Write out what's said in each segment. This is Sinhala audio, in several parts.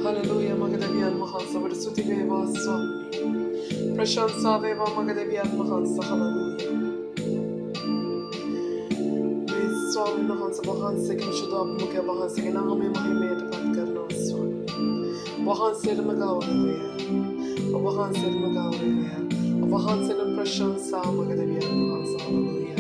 Hallelujah, Magadabian Mahansa, Varsuti Veva Swami. Prashansa Veva Magadabian Mahansa, hallelujah. स्वामी महान से वहां से कि शुद्ध आप मुझे वहां से कि ना हमें महिमा बात करना स्वामी वहां से लगाओ रे वहां से लगाओ रे वहां से प्रशंसा मगदे भी वहां से हालेलुया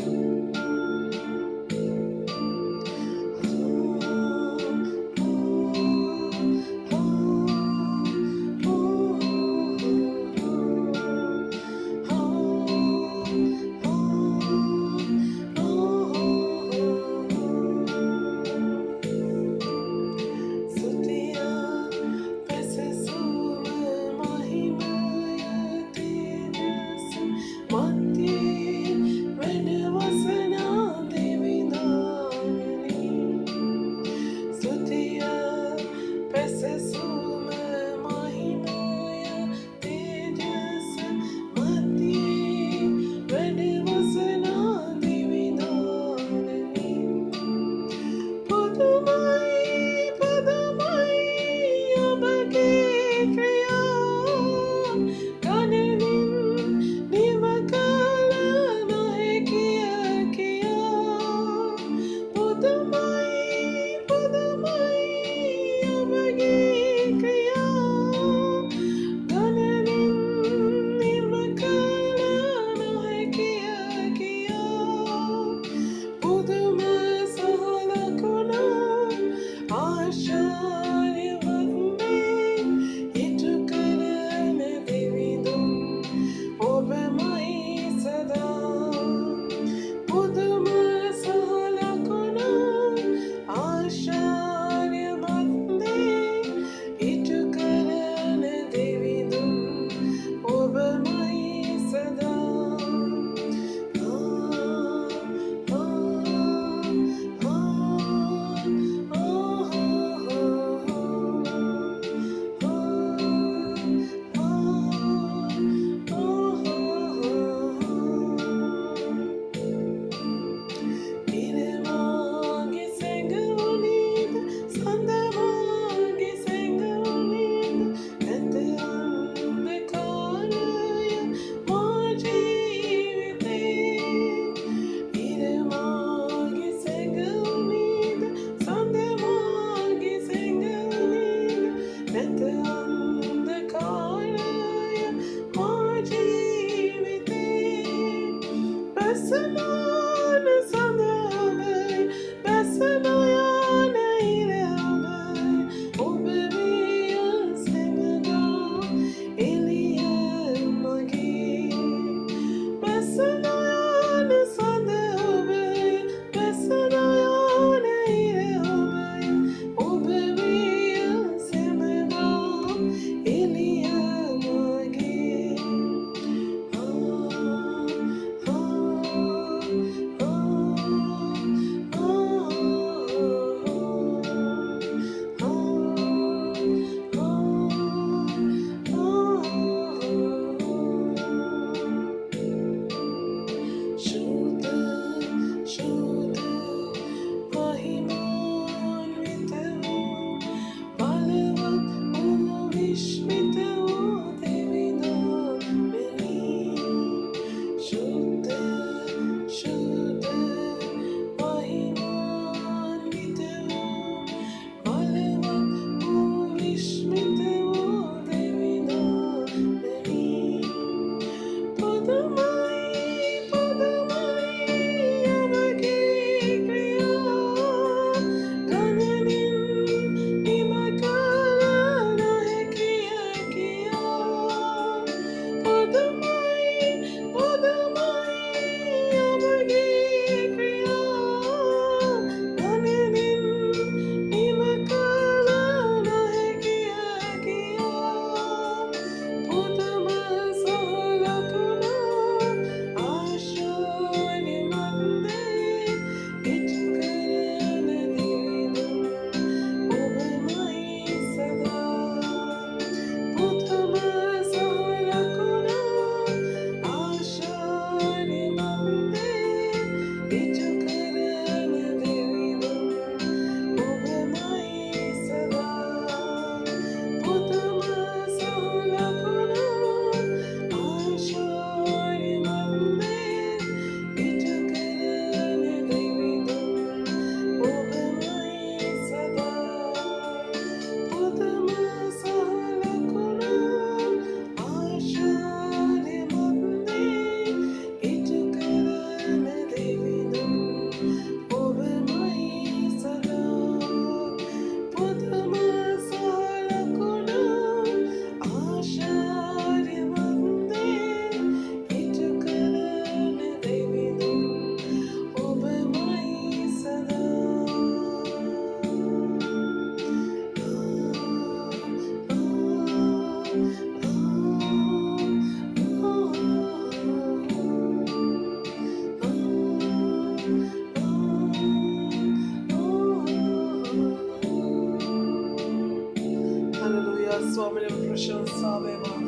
ස්වාමිනේ ප්‍රශංසා වේවා.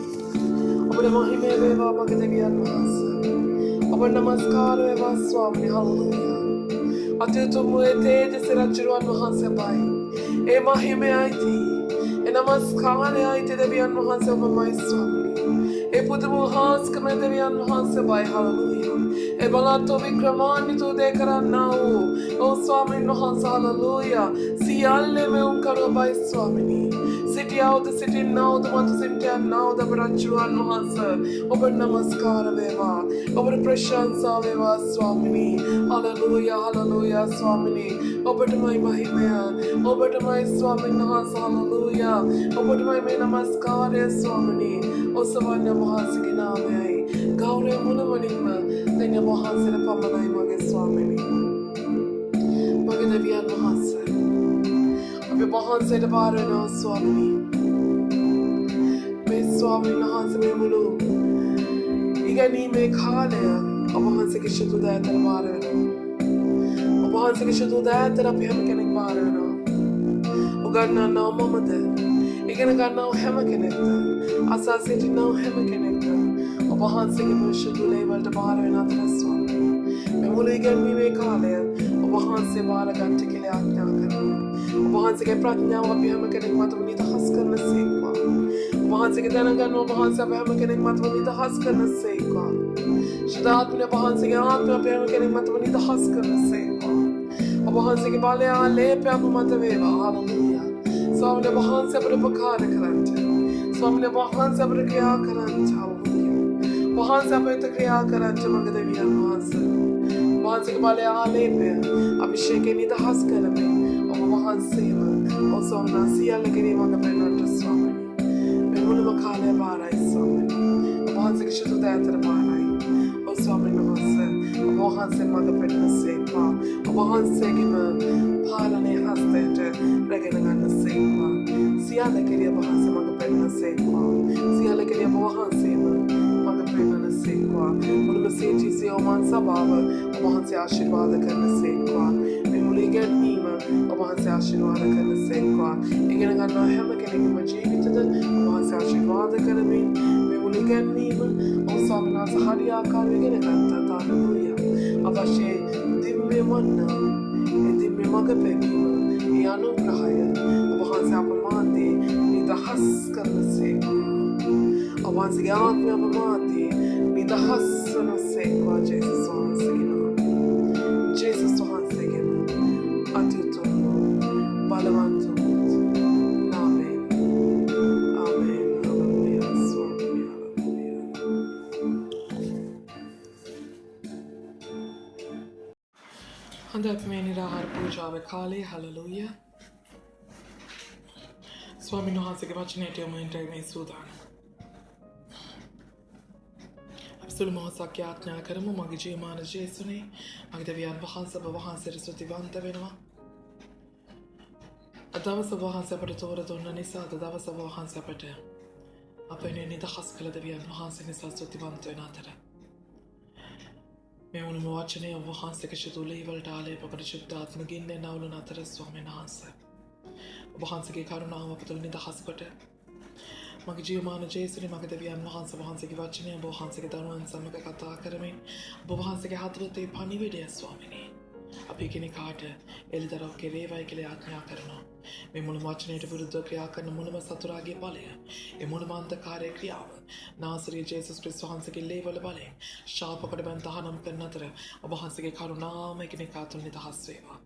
ඔබට මහිමය වේවා මගේ දෙවියන් වහන්සේ. ඔබට නමස්කාර වේවා ස්වාමිනේ හල්ලුයා. අතිඋතුම් වූ තේජස රජුන් වහන්සේයි. ඒ මහිමයයි ඒ නමස්කාරයයි දෙවියන් වහන්සේ ඔබමයි ස්වාමිනේ. ඒ පුදුම වහන්සේකම දෙවියන් වහන්සේයි හල්ලුයා. ඒ බලවත් වික්‍රමාන්විත දේ කරන්නා වූ ඕ ස්වාමීන් වහන්සේ හල්ලුයා. සියල්ලම උන් කරවයි ස්වාමිනේ. සිටියවද සිටින්නවද මත සිටියන්නවද රජුන් වහන්සේ ඔබට නමස්කාර වේවා. ඔබට ප්‍රශංසා වේවා ස්වාමිනේ. හල්ලුයා හල්ලුයා ස්වාමිනේ. ඔබටමයි මහිමය. ඔබටමයි ස්වාමීන් වහන්සේ හල්ලුයා. ඔබටමයි මේ නමස්කාරය ස්වාමිනේ. ඔසවන්න වහන්සේගේ නාමයයි. ගෞරවය මුලමනින්ම දෙන වහන්සේට පමණයි මගේ ස්වාමිනේ. මගේ දෙවියන් වහන්සේ. අපි වහන්සේට බාර වෙනවා ස්වාමිනේ. මේ ස්වාමීන් වහන්සේ මේ මුළු ඉගෙනීමේ කාලය ඔබ වහන්සේගේ ශුද්ධ දෑතට බාර වෙනවා. ඔබ වහන්සේගේ ශුද්ධ දෑතට අපි හැම කෙනෙක් බාර වෙනවා. උගන්වන්නව මමද ඉගෙන ගන්නව හැම කෙනෙක්ද අසා සිටිනව හැම කෙනෙක්ද ඔබ වහන්සේගේ ශුද්ධ ලේවලට බාර වෙන අතර ස්වාමී මේ මුළු ඉගෙනීමේ කාලය ඔබ වහන්සේ බාර ගන්නට කියලා ආඥා කරනවා. ඔබ වහන්සේගේ ප්‍රඥාව අපි හැම කෙනෙක් මතම නිදහස් කරන සේක්වා. ඔබ වහන්සේගේ දැනගන්න ඔබ වහන්සේ අපි හැම කෙනෙක් මතම නිදහස් කරන සේක්වා. ශුද්ධාත්මය ඔබ වහන්සේගේ ආත්මය අපි හැම කෙනෙක් මතම නිදහස් කරන සේක්වා. ඔබ වහන්සේගේ බලය ආලේපය අප මත වේවා. හල්ලුයා. ස්වාමීන් වහන්සේ අපට උපකාර කරන්ට. ස්වාමීන් වහන්සේ අපට ක්‍රියා කරන්ට. හල්ලුයා. වහන්සේ අපට ක්‍රියා කරන්ට මගේ දෙවියන් වහන්සේ. වහන්සේගේ බලය ආලේපය අභිෂේකේ නිදහස් කරමින් ඔබ වහන්සේම ඔසවන සියල්ල කිරීමක පෙන්වන්නට ස්වාමීනි. මේ මුළුම කාලය බාරයි ස්වාමීනි. ඔබ වහන්සේගේ ශුද්ධ දෑතට බාරයි. ඔව් ස්වාමීන් වහන්සේ ඔබ වහන්සේ මඟ පෙන්වසේක්වා. ඔබ වහන්සේගේම පාලනය හස්තයට රැගෙන ගන්න සේක්වා. සියල්ල කිරිය ඔබ වහන්සේ මඟ පෙන්වසේක්වා. සියල්ල කිරිය ඔබ වහන්සේම මඟ පෙන්වන සේක්වා. මුළුම CTC ඔමන් සභාව ඔබ වහන්සේ ආශිර්වාද කරන සේක්වා. මේ මුළු ඉගෙනීම ඔබ වහන්සේ ආශිර්වාද කරන සේක්වා. ඉගෙන ගන්නා හැම කෙනෙකුම ජීවිතද ඔබ වහන්සේ ආශිර්වාද කරමින් මේ මුළු ඉගෙනීම ඔබ ස්වාමීන් වහන්සේ හරියාකාරව ඉගෙන ගන්නට හල්ලුයා. අවශ්‍ය දිව්‍ය මන්න ඒ දිව්‍ය මඟ පෙන්වීම ඒ අනුග්‍රහය ඔබ වහන්සේ අප මාතේ නිදහස් කරන සේක්වා. ඔබ වහන්සේගේ ආත්මය අප මාතේ නිදහස් වන සේක්වා. ජේසුස් වහන්සේගේ නාමයෙන්. ජේසුස් වහන්සේගේ අතිඋතුම් බලවන්ත නාමයෙන්. ආමේන්. හල්ලුයා ස්වාමී. හොඳයි අපි මේ නිරාහාර පූජාවේ කාලේ හල්ලුයා. ස්වාමීන් වහන්සේගේ වචනයට යොමු වෙන්න මේ සූදානම්. සුළු මොහොතක් යාඥා කරමු. මගේ ජීවමාන ජේසුනේ මගේ දෙවියන් වහන්සේ ඔබ වහන්සේට ස්තුතිවන්ත වෙනවා. අද දවස ඔබ වහන්සේ අපට තෝර දුන්න නිසා අද දවස ඔබ වහන්සේ අපට අපේ නිදහස් කළ දෙවියන් වහන්සේ නිසා ස්තුතිවන්ත වෙන අතර මේ මුළුම වචනය ඔබ වහන්සේගේ ශුද්ධ ලේවලට ආලේපකට ශුද්ධාත්ම ගින්නෙන් නවුලන අතර ස්වාමීන් වහන්සේ ඔබ වහන්සේගේ කරුණාව අප තුළ නිදහස් කොට මගේ ජීවමාන ජේසුනේ මගේ දෙවියන් වහන්සේ වහන්සේගේ වචනය ඔබ වහන්සේගේ දරුවන් සමග කතා කරමින් ඔබ වහන්සේගේ හදවතේ පණිවිඩය ස්වාමිනේ අපි කෙනෙකුට එළිදරව් කෙරේවයි කියලා ආඥා කරනවා. මේ මුළු වචනයට විරුද්ධව ක්‍රියා කරන මුළුම සතුරාගේ බලය ඒ මුළුම අන්ධකාරයේ ක්‍රියාව නාසරී ජේසුස් ක්‍රිස්තුස් වහන්සේගේ ලේවල බලයෙන් ශාපකට බැඳ තහනම් කරන අතර ඔබ වහන්සේගේ කරුණාව කෙනෙකා තුළ නිදහස් වේවා.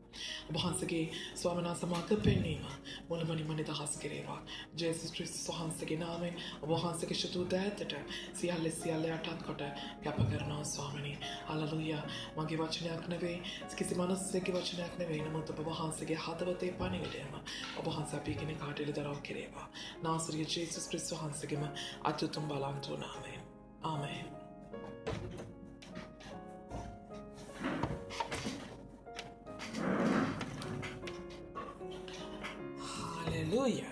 ඔබ වහන්සේගේ ස්වාමීන් වහන්සේ මාර්ග පෙන්වීම මුළුමනින්ම නිදහස් කෙරේවා. ජේසුස් ක්‍රිස්තුස් වහන්සේගේ නාමයෙන් ඔබ වහන්සේගේ ශුද්ධ දෑතට සියල්ල යටත් කොට කැප කරනවා ස්වාමිනේ. හල්ලුයා. මගේ වචනයක් නෙවෙයි කිසි මනුස්සයෙකුගේ වචනයක් නෙවෙයි නමුත් ඔබ වහන්සේගේ හදවතේ පණිවිඩයම ඔබ වහන්සේ අපි කෙනෙකුට එළිදරව් කෙරේවා. නාසරී ජේසුස් ක්‍රිස්තුස් වහන්සේගේම අත්උතුම් බලන්ත නාමයෙන්. ආමේන්. Hallelujah.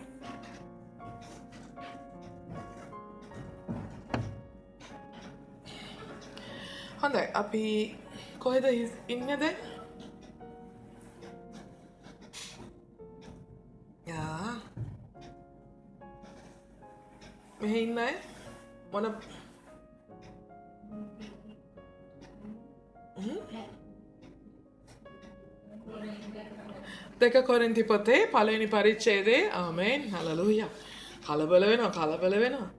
හොඳයි අපි කොහෙද ඉන්නේද? යා මෙහෙ ඉන්න අය මොන දෙක කොරින්ති පොතේ පළවෙනි පරිච්ඡේදයේ ආමේන් හලෙලූයා. කලබල වෙනවා.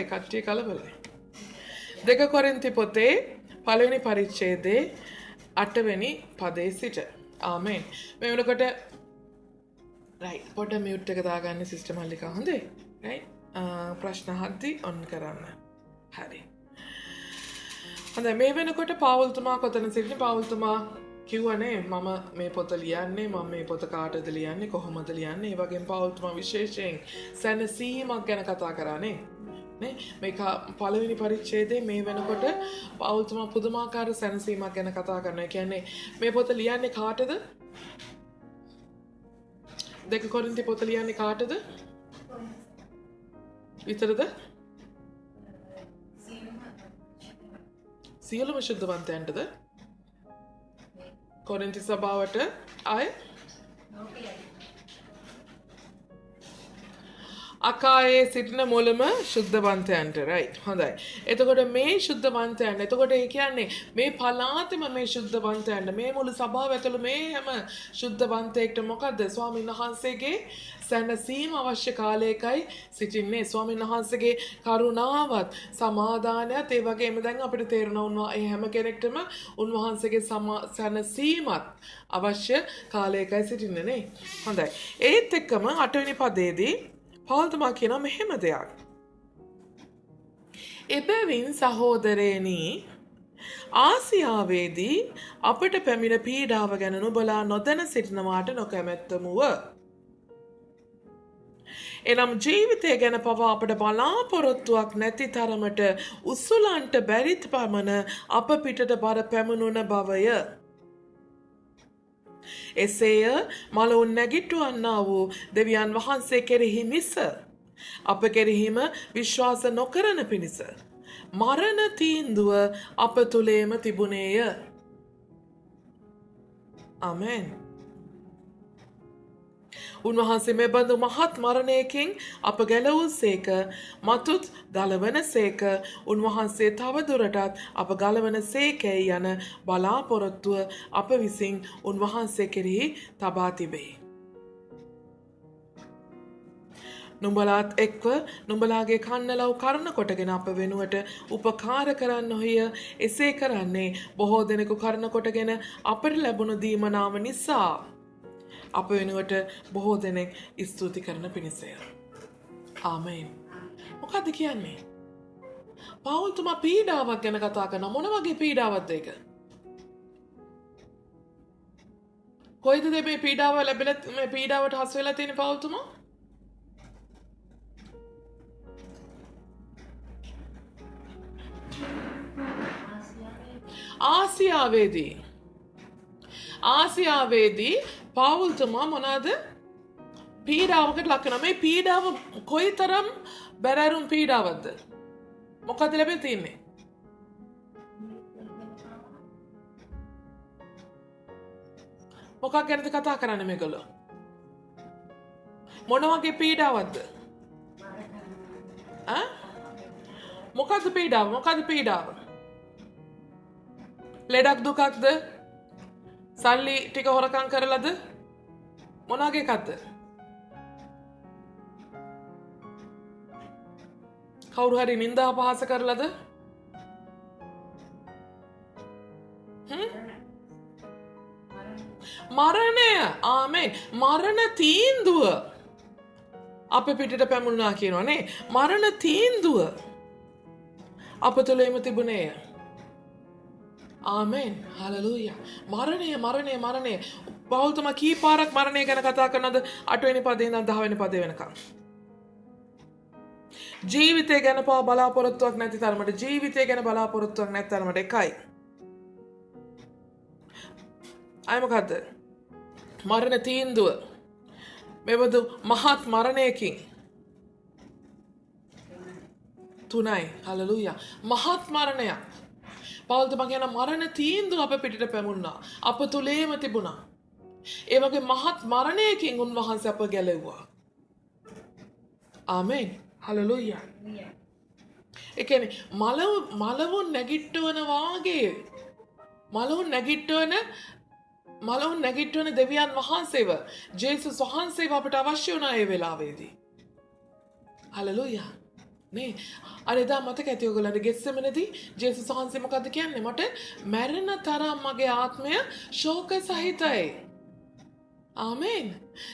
කට්ටිය කලබලයි. දෙක කොරින්ති පොතේ පළවෙනි පරිච්ඡේදයේ 8 වෙනි පදයේ සිට. ආමේන්. මේ වෙනකොට රයිට් පොඩ මියුට් එක දාගන්න සිස්ටර් මල්ලිකා හොඳේ. රයිට්. ප්‍රශ්න අහද්දි ඔන් කරන්න. හරි. හොඳයි මේ වෙනකොට පාවුල්තුමා කොතන සිටින්නේ? පාවුල්තුමා කිව්වනේ මම මේ පොත ලියන්නේ මම මේ පොත කාටද ලියන්නේ කොහොමද ලියන්නේ ඒ වගේම පාවුල්තුමා විශේෂයෙන් සැනසීමක් ගැන කතා කරානේ නේ මේක පළවෙනි පරිච්ඡේදයේ මේ වෙනකොට පාවුල්තුමා පුදුමාකාර සැනසීමක් ගැන කතා කරනවා. ඒ කියන්නේ මේ පොත ලියන්නේ කාටද? දෙක කොරින්ති පොත ලියන්නේ කාටද? විතරද? සියලුම ශුද්ධවන්තයන්ටද? කොරින්ති සභාවට ආය අකායේ සිටින මුලම ශුද්ධවන්තයන්ට රයිට් හොඳයි. එතකොට මේ ශුද්ධවන්තයන් එතකොට ඒ කියන්නේ මේ පළාතෙම මේ ශුද්ධවන්තයන්ට මේ මුළු සභාව ඇතුළු මේ හැම ශුද්ධවන්තයෙක්ට මොකද්ද ස්වාමීන් වහන්සේගේ සැනසීම අවශ්‍ය කාලයකයි සිටින්නේ. ස්වාමීන් වහන්සේගේ කරුණාවත් සමාදානයත් ඒ වගේම දැන් අපිට තේරෙනවා ඒ හැම කෙනෙක්ටම උන්වහන්සේගේ සැනසීමත් අවශ්‍ය කාලයකයි සිටින්නේ නේ. හොඳයි. ඒත් එක්කම 8 වෙනි පදයේදී පාවුල්තුමා කියනවා මෙහෙම දෙයක්. එබැවින් සහෝදරයනි ආසියාවේදී අපට පැමිණ පීඩාව ගැන නුඹලා නොදැන සිටිනවාට නොකැමැත්තමුව. එනම් ජීවිතය ගැන පවා අපට බලාපොරොත්තුවක් නැති තරමට උසුලන්ට බැරිත් පමණ අප පිටට බර පැමුණුන බවය. එසේය මලවුන් නැගිට්ටුවන්නා වූ දෙවියන් වහන්සේ කෙරෙහි මිස අප කෙරෙහිම විශ්වාස නොකරන පිණිස මරණ තීන්දුව අප තුළේම තිබුණේය. ආමෙන්. උන්වහන්සේ මෙබඳු මහත් මරණයකින් අප ගැලවූ සේක මතුත් ගලවන සේක උන්වහන්සේ තව දුරටත් අප ගලවන සේකැයි යන බලාපොරොත්තුව අප විසින් උන්වහන්සේ කෙරෙහි තබා තිබේ. නුඹලාත් එක්ව නුඹලාගේ කන්නලව් කරන කොටගෙන අප වෙනුවට උපකාර කරන්න ඔහිය එසේ කරන්නේ බොහෝ දෙනෙකු කරන කොටගෙන අපට ලැබුණු දීමනාව නිසා අප වෙනුවට බොහෝ දෙනෙක් ස්තුති කරන පිණිසය. ආමේන්. මොකද්ද කියන්නේ? පාවුල්තුමා පීඩාවක් ගැන කතා කරනවා. මොන වගේ පීඩාවක්ද ඒක? කොයිද මේ පීඩාව ලැබෙලා මේ පීඩාවට හසු වෙලා තියෙන පාවුල්තුමා? ආසියාවේදී පාවුල්තුමා මොනවාද පීඩාවකට ලක් වෙනවා. මේ පීඩාව කොයිතරම් බැරෑරුම් පීඩාවක්ද? මොකද ලැබෙලා තින්නේ? මොකක් ගැනද කතා කරන්නේ මේගොල්ලෝ? මොන වගේ පීඩාවක්ද? මොකද්ද පීඩාව? ලෙඩක් දුකක්ද? සල්ලි ටික හොරකම් කරලාද? මොන වගේ එකක්ද? කවුරු හරි නින්දා අපහාස කරලාද? මරණය. ආමේන්. මරණ තීන්දුව අප පිටට පැමුණා කියනවා නේ. මරණ තීන්දුව අප තුළේම තිබුණේය. ආමෙන්. හලෙලූයා. මරණය. පාවුල්තුමා කී පාරක් මරණය ගැන කතා කරනවද? 8 වෙනි පදේ ඉඳන් 10 වෙනි පදේ වෙනකම්. ජීවිතය ගැන බලාපොරොත්තුවක් නැති තරමට එකයි. අය මොකද්ද? මරණ තීන්දුව. මෙබඳු මහත් මරණයකින් 3යි. හලෙලූයා. මහත් මරණයක්. පාවුල්තුමා කියන මරණ තීන්දුව අප පිටට පැමුණා. අප තුලේම තිබුණා. ඒ වගේ මහත් මරණයකින් උන්වහන්සේ අප ගැලෙව්වා. ආමේන්. හලෙලූයා. ඒ කියන්නේ මලවුන් නැගිට්ටවන වාගේ මලවුන් නැගිට්ටවන දෙවියන් වහන්සේව ජේසුස් වහන්සේව අපට අවශ්‍ය වුණා ඒ වෙලාවේදී. හලෙලූයා. නේ අර එදා මතක ඇති ඔයගොල්ලන්ට ගෙස්සෙමනේදී ජේසුස් වහන්සේ මොකද්ද කියන්නේ? මට මැරෙන තරම් මගේ ආත්මය ශෝක සහිතයි. ආමේන්.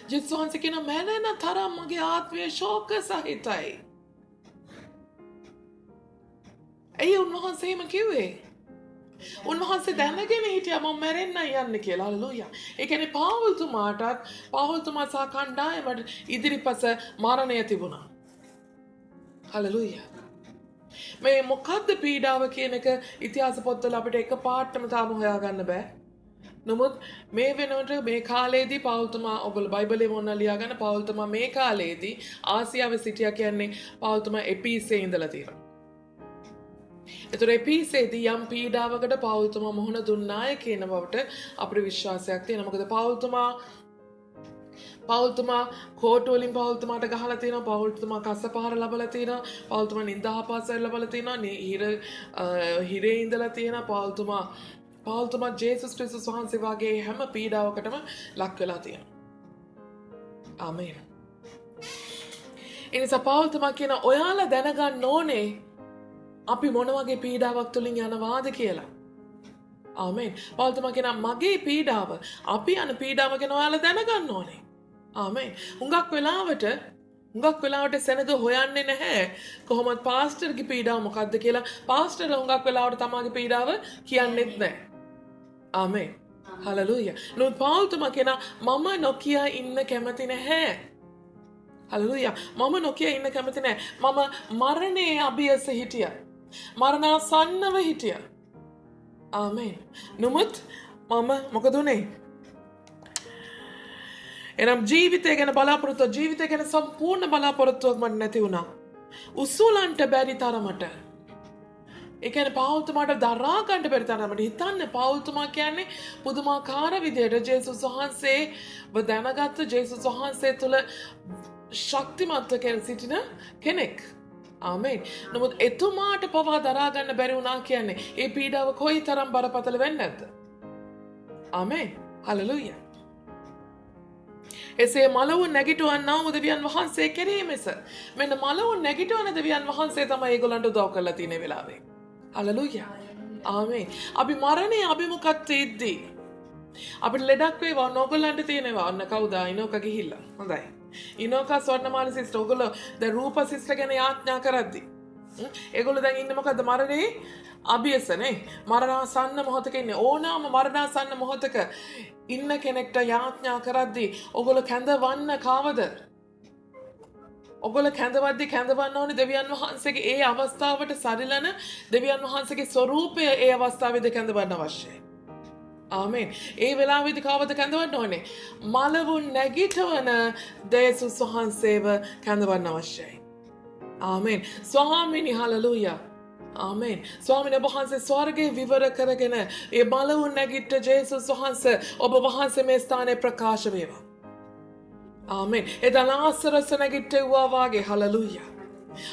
ජේසුස් වහන්සේ කියන මැරෙන තරම් මගේ ආත්මය ශෝක සහිතයි. ඇයි උන්වහන්සේ එහෙම කිව්වේ? උන්වහන්සේ දැනගෙන හිටියා මම මැරෙන්න යන්නේ කියලා. හලෙලූයා. ඒ කියන්නේ පාවුල්තුමා සහ කණ්ඩායමට ඉදිරිපස මරණය තිබුණා. හලෙලූයා. මේ මොකද්ද පීඩාව කියන එක ඉතිහාස පොත්වල අපිට එකපාරටම තාම හොයාගන්න බෑ. නමුත් මේ වෙනකොට මේ කාලේදී පාවුල්තුමා ඔයගොල්ලෝ බයිබලේ මොනවා ලියාගන්න පාවුල්තුමා මේ කාලේදී ආසියාවේ සිටියා කියන්නේ පාවුල්තුමා එපීසේ ඉඳලා තියෙනවා. ඒතර එපීසේදී යම් පීඩාවකට පාවුල්තුමා මොහොන දුන්නාය කියන බවට අපේ විශ්වාසයක් තියෙනවා. මොකද පාවුල්තුමා කෝටු වලින් පාවුල්තුමාට ගහලා තියෙනවා. පාවුල්තුමා කස්ස පහර ලබලා තියෙනවා. පාවුල්තුමා නින්දාපාසල් ලබලා තියෙනවා. හිරේ ඉඳලා තියෙනවා. පාවුල්තුමා ජේසුස් ක්‍රිස්තුස් වහන්සේ වගේ හැම පීඩාවකටම ලක් වෙලා තියෙනවා. ආමේන්. එනිසා පාවුල්තුමා කියන ඔයාලා දැනගන්න ඕනේ අපි මොන වගේ පීඩාවක් තුලින් යනවාද කියලා. ආමේන්. පාවුල්තුමා කියන මගේ පීඩාව අපි යන පීඩාව ගැන ඔයාලා දැනගන්න ඕනේ. ආමේන්. හුඟක් වෙලාවට සෙනග හොයන්නේ නැහැ කොහොමද පාස්ටර්ගේ පීඩාව මොකක්ද කියලා. පාස්ටර්ලා හුඟක් වෙලාවට තමාගේ පීඩාව කියන්නේත් නැහැ. ආමේන්. හලෙලූයා. නමුත් පාවුල්තුමා කියන මම නොකිය ඉන්න කැමති නැහැ. හලෙලූයා. මම නොකිය ඉන්න කැමති නැහැ. මම මරණයේ අභියස හිටියා. මරණාසන්නව හිටියා. ආමේන්. නමුත් මම මොකද උනේ? එනම් ජීවිතය ගැන සම්පූර්ණ බලාපොරොත්තුවක් මට නැති වුණා. උසුලන්ට බැරි තරමට. ඒ කියන්නේ පාවුල්තුමාට දරා ගන්න බැරි තරමට හිතන්න පාවුල්තුමා කියන්නේ පුදුමාකාර විදියට ජේසුස් වහන්සේව දැනගත්ත ජේසුස් වහන්සේ තුළ ශක්තිමත්ව සිටින කෙනෙක්. ආමේන්. නමුත් එතුමාට පවා දරා ගන්න බැරි වුණා කියන්නේ ඒ පීඩාව කොයිතරම් බරපතල වෙන්නේ නැද්ද? ආමේන්. හලෙලූයා. එසේ මලවුන් නැගිටවන්නා වූ දෙවියන් වහන්සේ කෙරෙහි මෙස මෙන්න මලවුන් නැගිටවන දෙවියන් වහන්සේ තමයි ඒගොල්ලන්ට උදව් කරලා තියෙන වෙලාවේ. හලෙලූයා. ආමේන්. අපි මරණයේ අභිමුඛත්වයේ ඉද්දී අපිට ලෙඩක් වේවා ඕගොල්ලන්ට තියෙනවා. අන්න කවුද? ඉනෝක ගිහිල්ලා. හොඳයි. ඉනෝක ස්වර්ණමාලි සිස්ටර් ඔයගොල්ලෝ දැන් රූප සිස්ටර් ගැන යාඥා කරද්දී ඒගොල්ලෝ දැන් ඉන්නේ මොකද්ද? මරණේ අභියසනේ. මරණාසන්න මොහොතක ඉන්නේ. ඕනෑම මරණාසන්න මොහොතක ඉන්න කෙනෙක්ට යාඥා කරද්දී ඔයගොල්ලෝ කැඳවන්න කාවද? ඔයගොල්ලෝ කැඳවන්න ඕනේ දෙවියන් වහන්සේගේ ඒ අවස්ථාවට සරිලන දෙවියන් වහන්සේගේ ස්වરૂපය ඒ අවස්ථාවේදී කැඳවන්න අවශ්‍යයි. ආමේන්. ඒ වෙලාවේදී කාවද කැඳවන්න ඕනේ? මලවුන් නැගිටවන ජේසුස් වහන්සේව කැඳවන්න අවශ්‍යයි. ආමේන්. ස්වාමීනි හලෙලූයා. ආමේන්. ස්වාමීන් වහන්සේ ස්වර්ගයේ විවර කරගෙන ඒ මලවුන් නැගිට ජේසුස් වහන්සේ ඔබ වහන්සේ මේ ස්ථානයේ ප්‍රකාශ වේවා. ආමේන්. එදා ලාසරස් නැගිට්ටුවා වාගේ හලෙලූයා.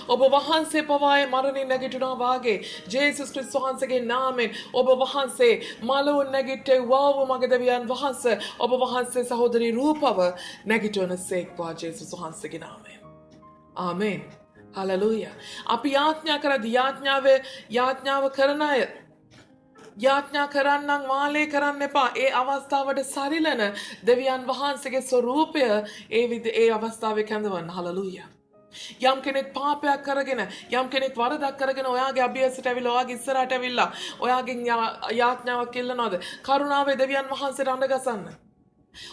ඔබ වහන්සේ පවායේ මරණින් නැගිටිනවා වාගේ ජේසුස් ක්‍රිස්තුස් වහන්සේගේ නාමයෙන් ඔබ වහන්සේ මලවුන් නැගිට්ටුවා වූ මගේ දෙවියන් වහන්සේ ඔබ වහන්සේ සහෝදරී රූපව නැගිටවන සේක්වා ජේසුස් වහන්සේගේ නාමයෙන්. ආමේන්. හලෙලූයා. අපි යාඥාව කරන අය යාඥා කරන්නම් වාලේ කරන්න එපා. ඒ අවස්ථාවට සරිලන දෙවියන් වහන්සේගේ ස්වરૂපය ඒ අවස්ථාවේ කැඳවන්න. හලෙලූයා. යම් කෙනෙක් පාපයක් කරගෙන යම් කෙනෙක් වරදක් කරගෙන ඔයාගේ අභියසට ඇවිල්ලා ඔයාගේ ඉස්සරහට ඇවිල්ලා ඔයාගෙන් යාඥාවක් ඉල්ලනවාද? කරුණාවේ දෙවියන් වහන්සේට අඬ ගසන්න.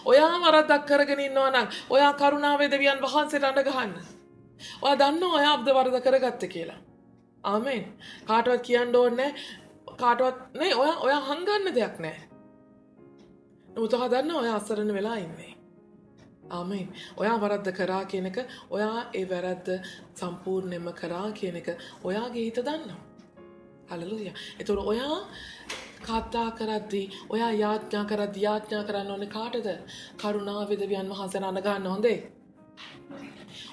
ඔයා වරදක් කරගෙන ඉන්නවා නම් ඔයා කරුණාවේ දෙවියන් වහන්සේට අඬ ගහන්න. ඔයා දන්නවා ඔයා අබ්ද වරද කරගත්තේ කියලා. ආමේන්. කාටවත් කියන්න ඕනේ කාටවත් නේ ඔයා හංගන්න දෙයක් නැහැ. නමුත් ඔයා දන්නවා ඔයා අසරණ වෙලා ඉන්නේ. ආමේන්. ඔයා වරද්ද කරා කියන එක ඔයා ඒ වැරද්ද සම්පූර්ණයෙන්ම කරා කියන එක ඔයාගේ හිත දන්නවා. හලෙලූයා. ඒතකොට ඔයා කතා කරද්දී ඔයා යාඥා කරන්න ඕනේ කාටද? කරුණාවේ දෙවියන් වහන්සේ නඳ ගන්න හොඳේ.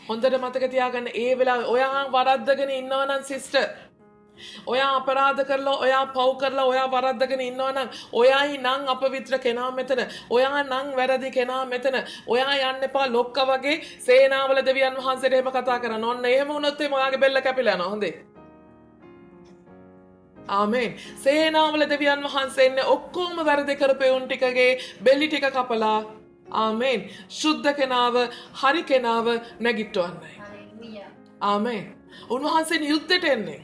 හොඳට මතක තියාගන්න ඒ වෙලාවේ ඔයා වරද්දගෙන ඉන්නවා නම් සිස්ටර් ඔයා අපරාධ කරලා ඔයා පව් කරලා ඔයා වරද්දගෙන ඉන්නවා නම් ඔයායි නම් අපවිත්‍ර කෙනා මෙතන ඔයා නම් වැරදි කෙනා මෙතන ඔයා යන්න එපා ලොක්කා වගේ සේනාවල දෙවියන් වහන්සේට එහෙම කතා කරන්න. ඔන්න එහෙම වුණොත් එimhe ඔයාගේ බෙල්ල කැපිලා යනවා. හොඳේ. ආමේන්. සේනාවල දෙවියන් වහන්සේ ඉන්නේ ඔක්කොම වැරදි කරපෙවුන් ටිකගේ බෙලි ටික කපලා ආමේන්. ශුද්ධ කෙනාව හරි කෙනාව නැගිටවන්නයි. ආමේන්. උන්වහන්සේ යුද්ධයට එන්නේ.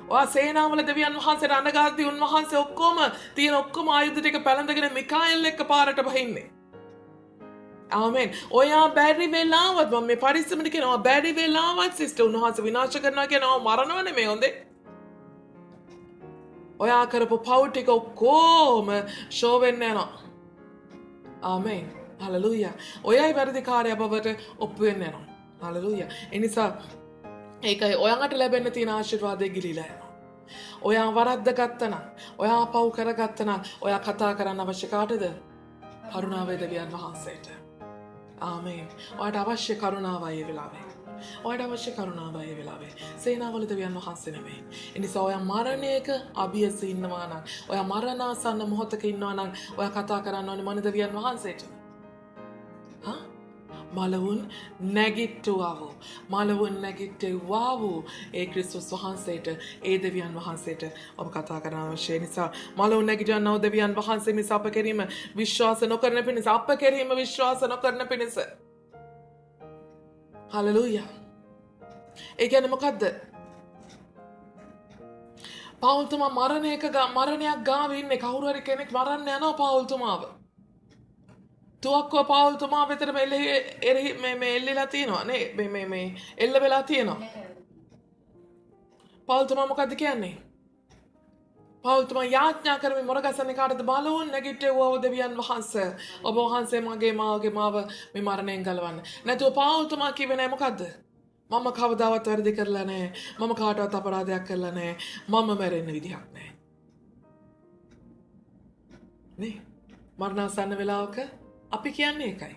ඔයා සේනාවල දෙවියන් වහන්සේට අනගාද්දී උන්වහන්සේ ඔක්කොම තියෙන ඔක්කොම ආයුධ ටික පැලඳගෙන මිකායෙල් එක්ක පාරට බහින්නේ. ආමෙන්. ඔයා බැරි වෙලාවත් මම මේ පරිස්සමට කියනවා බැරි වෙලාවත් සිස්ටර් උන්වහන්සේ විනාශ කරනවා කියනවා මරණව නෙමෙයි හොඳේ. ඔයා කරපු පව් ටික ඔක්කොම ෂෝ වෙන්න යනවා. ආමෙන්. හලෙලූයා. ඔයයි වැරදිකාරය බවට ඔප්පු වෙන්න යනවා. හලෙලූයා. ඒ නිසා ඒකයි ඔයාට ලැබෙන්න තියෙන ආශිර්වාදය ගිලිලා යනවා. ඔයා වරද්ද ගත්තනම්, ඔයා පව් කරගත්තනම්, ඔයා කතා කරන්න අවශ්‍ය කාටද? කරුණාවේ දෙවියන් වහන්සේට. ආමේන්. ඔයාට අවශ්‍ය කරුණාවයි ඒ වෙලාවේ. ඔයාට අවශ්‍ය කරුණාවයි ඒ වෙලාවේ. සේනාවල දෙවියන් වහන්සේ නෙමෙයි. ඒ නිසා ඔයා මරණයක අභියස ඉන්නවා නම්, ඔයා මරණාසන්න මොහොතක ඉන්නවා නම්, ඔයා කතා කරන්න ඕනේ මොන දෙවියන් වහන්සේට? හා? මලවුන් නැගිට්ටුවාවෝ. මලවුන් නැගිට්ටුවාවෝ. ඒ ක්‍රිස්තුස් වහන්සේට, ඒ දෙවියන් වහන්සේට ඔබ කතා කරන්න අවශ්‍ය නිසා මලවුන් නැගිටවන්නව දෙවියන් වහන්සේ මිස අප කෙරීම විශ්වාස නොකරන පිණිස අප කෙරීම විශ්වාස නොකරන පිණිස. හලෙලූයා. ඒ කියන්නේ මොකද්ද? පවුල්තුමා මරණයක් ගාව ඉන්නේ. කවුරු හරි කෙනෙක් මරන්න යනවා පවුල්තුමාව. තුවක්කුව පවුල්තුමා වෙතට එල්ලිලා තියෙනවා නේ මේ එල්ල වෙලා තියෙනවා. පවුල්තුමා මොකද්ද කියන්නේ? පවුල්තුමා යාඥා කරමින් මොරගසන්නේ කාටද? බලවුන් නැගිට්ටුවව දෙවියන් වහන්සේ. ඔබ වහන්සේ මගේ මාව මේ මරණයෙන් ගලවන්න. නැතුව පවුල්තුමා කිව්වේ නැහැ මොකද්ද? මම කවදාවත් වැරදි කරලා නැහැ. මම කාටවත් අපරාධයක් කරලා නැහැ. මම මැරෙන්න විදිහක් නැහැ. නේ? මරණාසන්න වෙලාවක අපි කියන්නේ ඒකයි.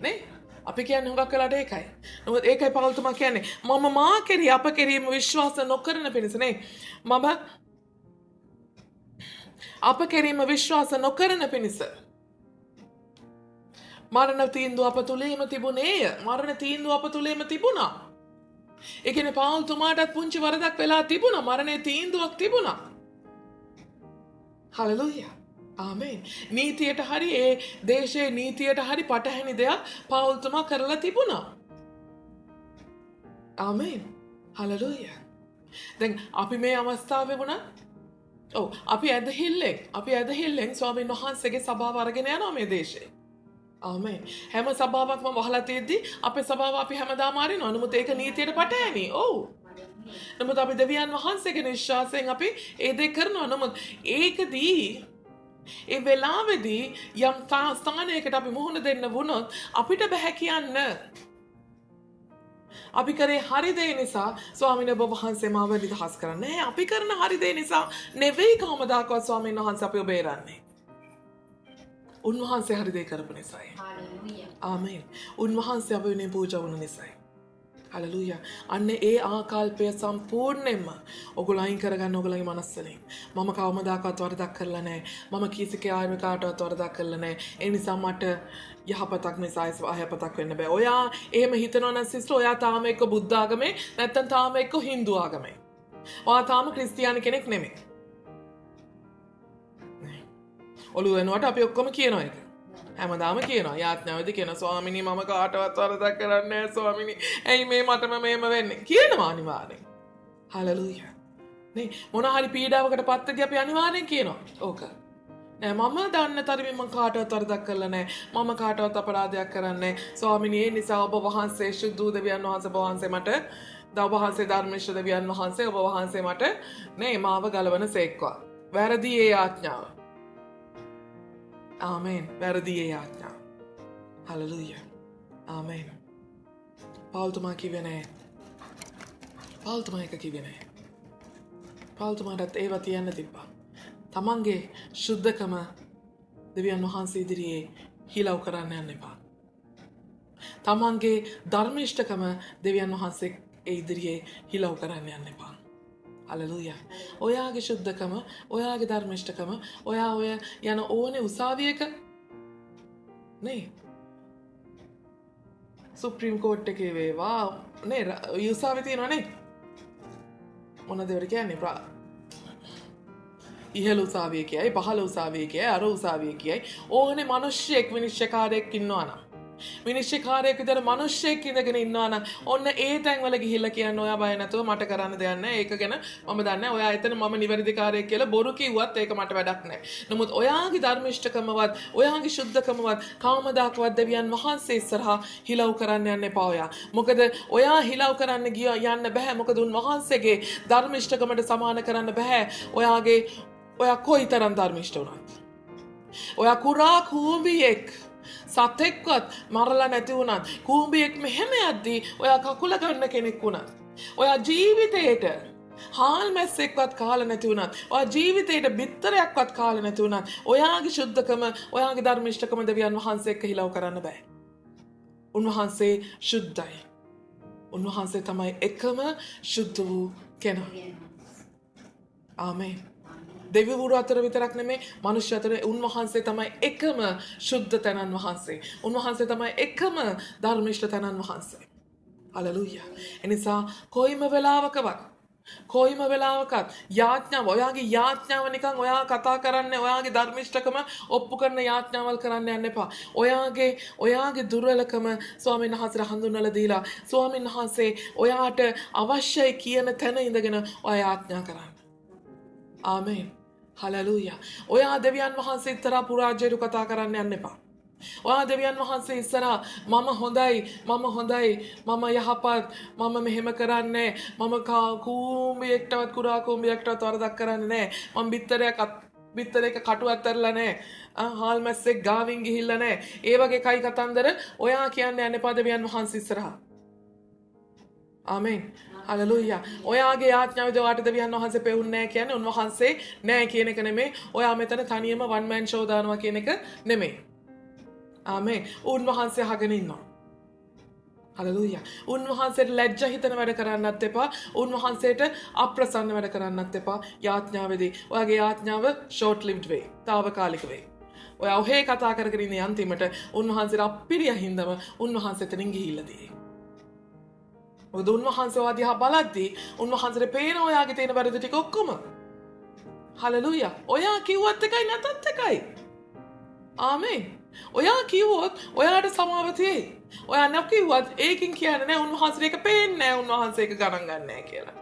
නේ? අපි කියන්නේ හුඟක් වෙලාට ඒකයි. නමුත් ඒකයි පවුල්තුමා කියන්නේ මම මා කෙරෙහි අප කෙරෙහිම විශ්වාස නොකරන පිණිස නේ. මම අප කෙරෙහිම විශ්වාස නොකරන පිණිස. මරණ තීන්දුව අප තුලේම තිබුණේය. මරණ තීන්දුව අප තුලේම තිබුණා. ඒ කියන්නේ පවුල්තුමාටත් පුංචි වරදක් වෙලා තිබුණා. මරණේ තීන්දුවක් තිබුණා. හලෙලූයා. ආමේන්. නීතියට හරි ඒ දේශයේ නීතියට හරි පටහැනි දෙයක් පවුල්තුමා කරලා තිබුණා. ආමේන්. හලෙලූයා. දැන් අපි මේ අවස්ථාවේ වුණා අපි ඇදහිල්ලෙන් ස්වාමීන් වහන්සේගේ සභාව අරගෙන යනවා මේ දේශේ. ආමේන්. හැම සභාවක්ම වහලා තියෙද්දි අපේ සභාව අපි හැමදාම අරිනවා. නමුත් ඒක නීතියට පටහැනි. ඔව්. නමුත් අපි දෙවියන් වහන්සේගේ විශ්වාසයෙන් අපි ඒ දේ කරනවා. නමුත් ඒකදී ඒ වෙලාවේදී යම් ස්ථානයකට අපි මුහුණ දෙන්න වුණොත් අපිට බෑ කියන්න. අපි කරේ හරි දේ නිසා ස්වාමීන් වහන්සේ මාව නිදහස් කරන්නේ නැහැ. අපි කරන හරි දේ නිසා නෙවෙයි කවමදාකවත් ස්වාමීන් වහන්සේ අපිව බේරන්නේ. උන්වහන්සේ හරි දේ කරපු නිසායි. හalleluya. ආමේන්. උන්වහන්සේ අපිව නේ පූජා වුණ නිසායි. හalleluya. අන්න ඒ ආකල්පය සම්පූර්ණයෙන්ම ඔයගොල්ලෝ අයින් කරගන්න ඔයගොල්ලෝගේ මනස්වලින්. මම කවමදාකවත් වරදක් කරලා නැහැ. මම කීසිකේ ආයෙම කාටවත් වරදක් කරලා නැහැ. ඒ නිසා මට යහපතක් නිසා අයහපතක් වෙන්න බෑ. ඔයා එහෙම හිතනවා නම් සිස්ටර් ඔයා තාම එක්ක බුද්ධ ආගමේ නැත්තම් තාම එක්ක හින්දු ආගමේ. ඔයා තාම ක්‍රිස්තියානි කෙනෙක් නෙමෙයි. ඔළුව වෙනවට අපි ඔක්කොම කියනවා ඒක. හැමදාම කියනවා යාඥාවේදී කියන ස්වාමිනී මම කාටවත් වරදක් කරන්නේ නැහැ ස්වාමිනී. ඇයි මේ මටම මෙහෙම වෙන්නේ? කියනවා අනිවාර්යෙන්. හalleluya. නේ මොන හරි පීඩාවකට පත්වෙදී අපි අනිවාර්යෙන් කියනවා. ඕක. නෑ මම දන්න තරමින් මම කාටවත් වරදක් කරලා නැහැ. මම කාටවත් අපරාධයක් කරන්නේ නැහැ. ස්වාමිනී ඒ නිසා ඔබ වහන්සේ සුදු දෙවියන් වහන්සේ ඔබ වහන්සේ මට ඔබ වහන්සේ ධර්මේශ දෙවියන් වහන්සේ ඔබ වහන්සේ මට නේ මාව ගලවන සේක්වා. වැරදි ඒ ආඥාව. ආමේන්. වැරදි ඒ ආඥාව. හalleluya. ආමේන්. පවුල්තුමා කිව්වේ නැහැ. පවුල්තුමා එක කිව්වේ නැහැ. පවුල්තුමාටත් ඒවා තියන්න තිබ්බා. තමන්ගේ ශුද්ධකම දෙවියන් වහන්සේ ඉදිරියේ හිලව් කරන්න යන්න එපා. තමන්ගේ ධර්මිෂ්ඨකම දෙවියන් වහන්සේ ඒ ඉදිරියේ හිලව් කරන්න යන්න එපා. හලෙලූයා. ඔයාගේ සුද්ධකම, ඔයාගේ ධර්මිෂ්ඨකම, ඔයා ඔය යන ඕනේ උසාවියක නේ සුප්‍රීම් කෝට් එකේ වේවා නේ උසාවිය තියෙනවා නේ. මොනවද ඒවට කියන්නේ? ඉහළ උසාවිය කියයි, පහළ උසාවිය කියයි, අර උසාවිය කියයි. ඕනේ මිනිස්සෙක් විනිශ්චයකාරයෙක් ඉන්නවා නම්, විනිශ්චයකාරයෙක් විතර මිනිස්සෙක් ඉඳගෙන ඉන්නවා නම්, ඔන්න ඒ තැන්වල ගිහිල්ලා කියන්න ඔයා බය නැතුව මට කරන්න දෙයක් නැහැ. ඒක ගැන මම දන්නේ ඔයා එතන මම නිවැරදිකාරයෙක් කියලා බොරු කිව්වත් ඒක මට වැඩක් නැහැ. නමුත් ඔයාගේ ධර්මිෂ්ඨකමවත්, ඔයාගේ සුද්ධකමවත් කවමදාකවත් දෙවියන් වහන්සේ ඉස්සරහා හිලව් කරන්න යන්න එපා ඔයා. මොකද ඔයා හිලව් කරන්න යන්න බෑ. මොකද උන්වහන්සේගේ ධර්මිෂ්ඨකමට සමාන කරන්න බෑ. ඔයා කොයිතරම් ධර්මිෂ්ඨ වුණත්. ඔයා කුරා කූඹියෙක් සතෙක්වත් මරලා නැති වුණත්, කූඹියෙක් මෙහෙම යද්දී ඔයා කකුල ගන්න කෙනෙක් වුණත්, ඔයා ජීවිතේට හාල් මැස්සෙක්වත් කාලා නැති වුණත්, ඔයා ජීවිතේට බිත්තරයක්වත් කාලා නැති වුණත්, ඔයාගේ සුද්ධකම, ඔයාගේ ධර්මිෂ්ඨකම දෙවියන් වහන්සේ එක්ක හිලව් කරන්න බෑ. උන්වහන්සේ සුද්ධයි. උන්වහන්සේ තමයි එකම සුද්ධ වූ කෙනා. ආමේන්. දෙවිවරු අතර විතරක් නෙමේ මනුෂ්‍ය අතර උන්වහන්සේ තමයි එකම සුද්ධ තැනන් වහන්සේ. උන්වහන්සේ තමයි එකම ධර්මිෂ්ඨ තැනන් වහන්සේ. හලෙලූයා. එනිසා කොයිම වෙලාවකත් යාඥාව, ඔයාගේ යාඥාව නිකන් ඔයා කතා කරන්නේ ඔයාගේ ධර්මිෂ්ඨකම ඔප්පු කරන යාඥාවල් කරන්න යන්න එපා. ඔයාගේ දුර්වලකම ස්වාමීන් වහන්සේට හඳුන්වලා දීලා ස්වාමීන් වහන්සේ ඔයාට අවශ්‍යයි කියන තැන ඉඳගෙන ඔයා යාඥා කරන්න. ආමේන්. හලෙලූයා. ඔයා දෙවියන් වහන්සේ ඉස්සරහා පුරාජයට කතා කරන්න යන්න එපා. ඔයා දෙවියන් වහන්සේ ඉස්සරහා මම හොඳයි, මම යහපත්, මම මෙහෙම කරන්නේ, මම කූඹියෙක්ටවත් කුරා කූඹියෙක්ටවත් වරදක් කරන්නේ නැහැ. මම බිත්තරයක කටු අතරලා නැහැ. හාල් මැස්සෙක් ගාවින් ගිහිල්ලා නැහැ. ඒ වගේ කයි කතන්දර ඔයා කියන්නේ යන්න එපා දෙවියන් වහන්සේ ඉස්සරහා. ආමේන්. හලෙලූයා. ඔයාගේ යාඥාවද ඔයාට දෙවියන් වහන්සේ පෙවුන්නේ නැහැ කියන්නේ උන්වහන්සේ නැහැ කියන එක නෙමෙයි. ඔයා මෙතන තනියම වන් මෑන් ෂෝ දානවා කියන එක නෙමෙයි. ආමේන්. උන්වහන්සේ අහගෙන ඉන්නවා. හලෙලූයා. උන්වහන්සේට ලැජ්ජා හිතන වැඩ කරන්නත් එපා. උන්වහන්සේට අප්‍රසන්න වැඩ කරන්නත් එපා. යාඥාවේදී ඔයාගේ යාඥාව ෂෝට් ලිව්ඩ් වේ. తాවකාලික වේ. ඔයා ඔහේ කතා කරගෙන ඉන්නේ අන්තිමට උන්වහන්සේට අප්පිරිය හින්දම උන්වහන්සේ එතනින් ගිහිල්ලා දී. මොකද උන්වහන්සේ ඔයා දිහා බලද්දී උන්වහන්සේට පේන ඔයාගේ තියෙන වැරදි ටික ඔක්කොම. හලෙලූයා. ඔයා කිව්වත් එකයි නැතත් එකයි. ආමේන්. ඔයා කිව්වොත් ඔයාට සමාව තියෙයි. ඔයා නොකිව්වත් ඒකින් කියන්නේ නැහැ උන්වහන්සේට ඒක පේන්නේ නැහැ උන්වහන්සේ ඒක ගණන් ගන්න නැහැ කියලා.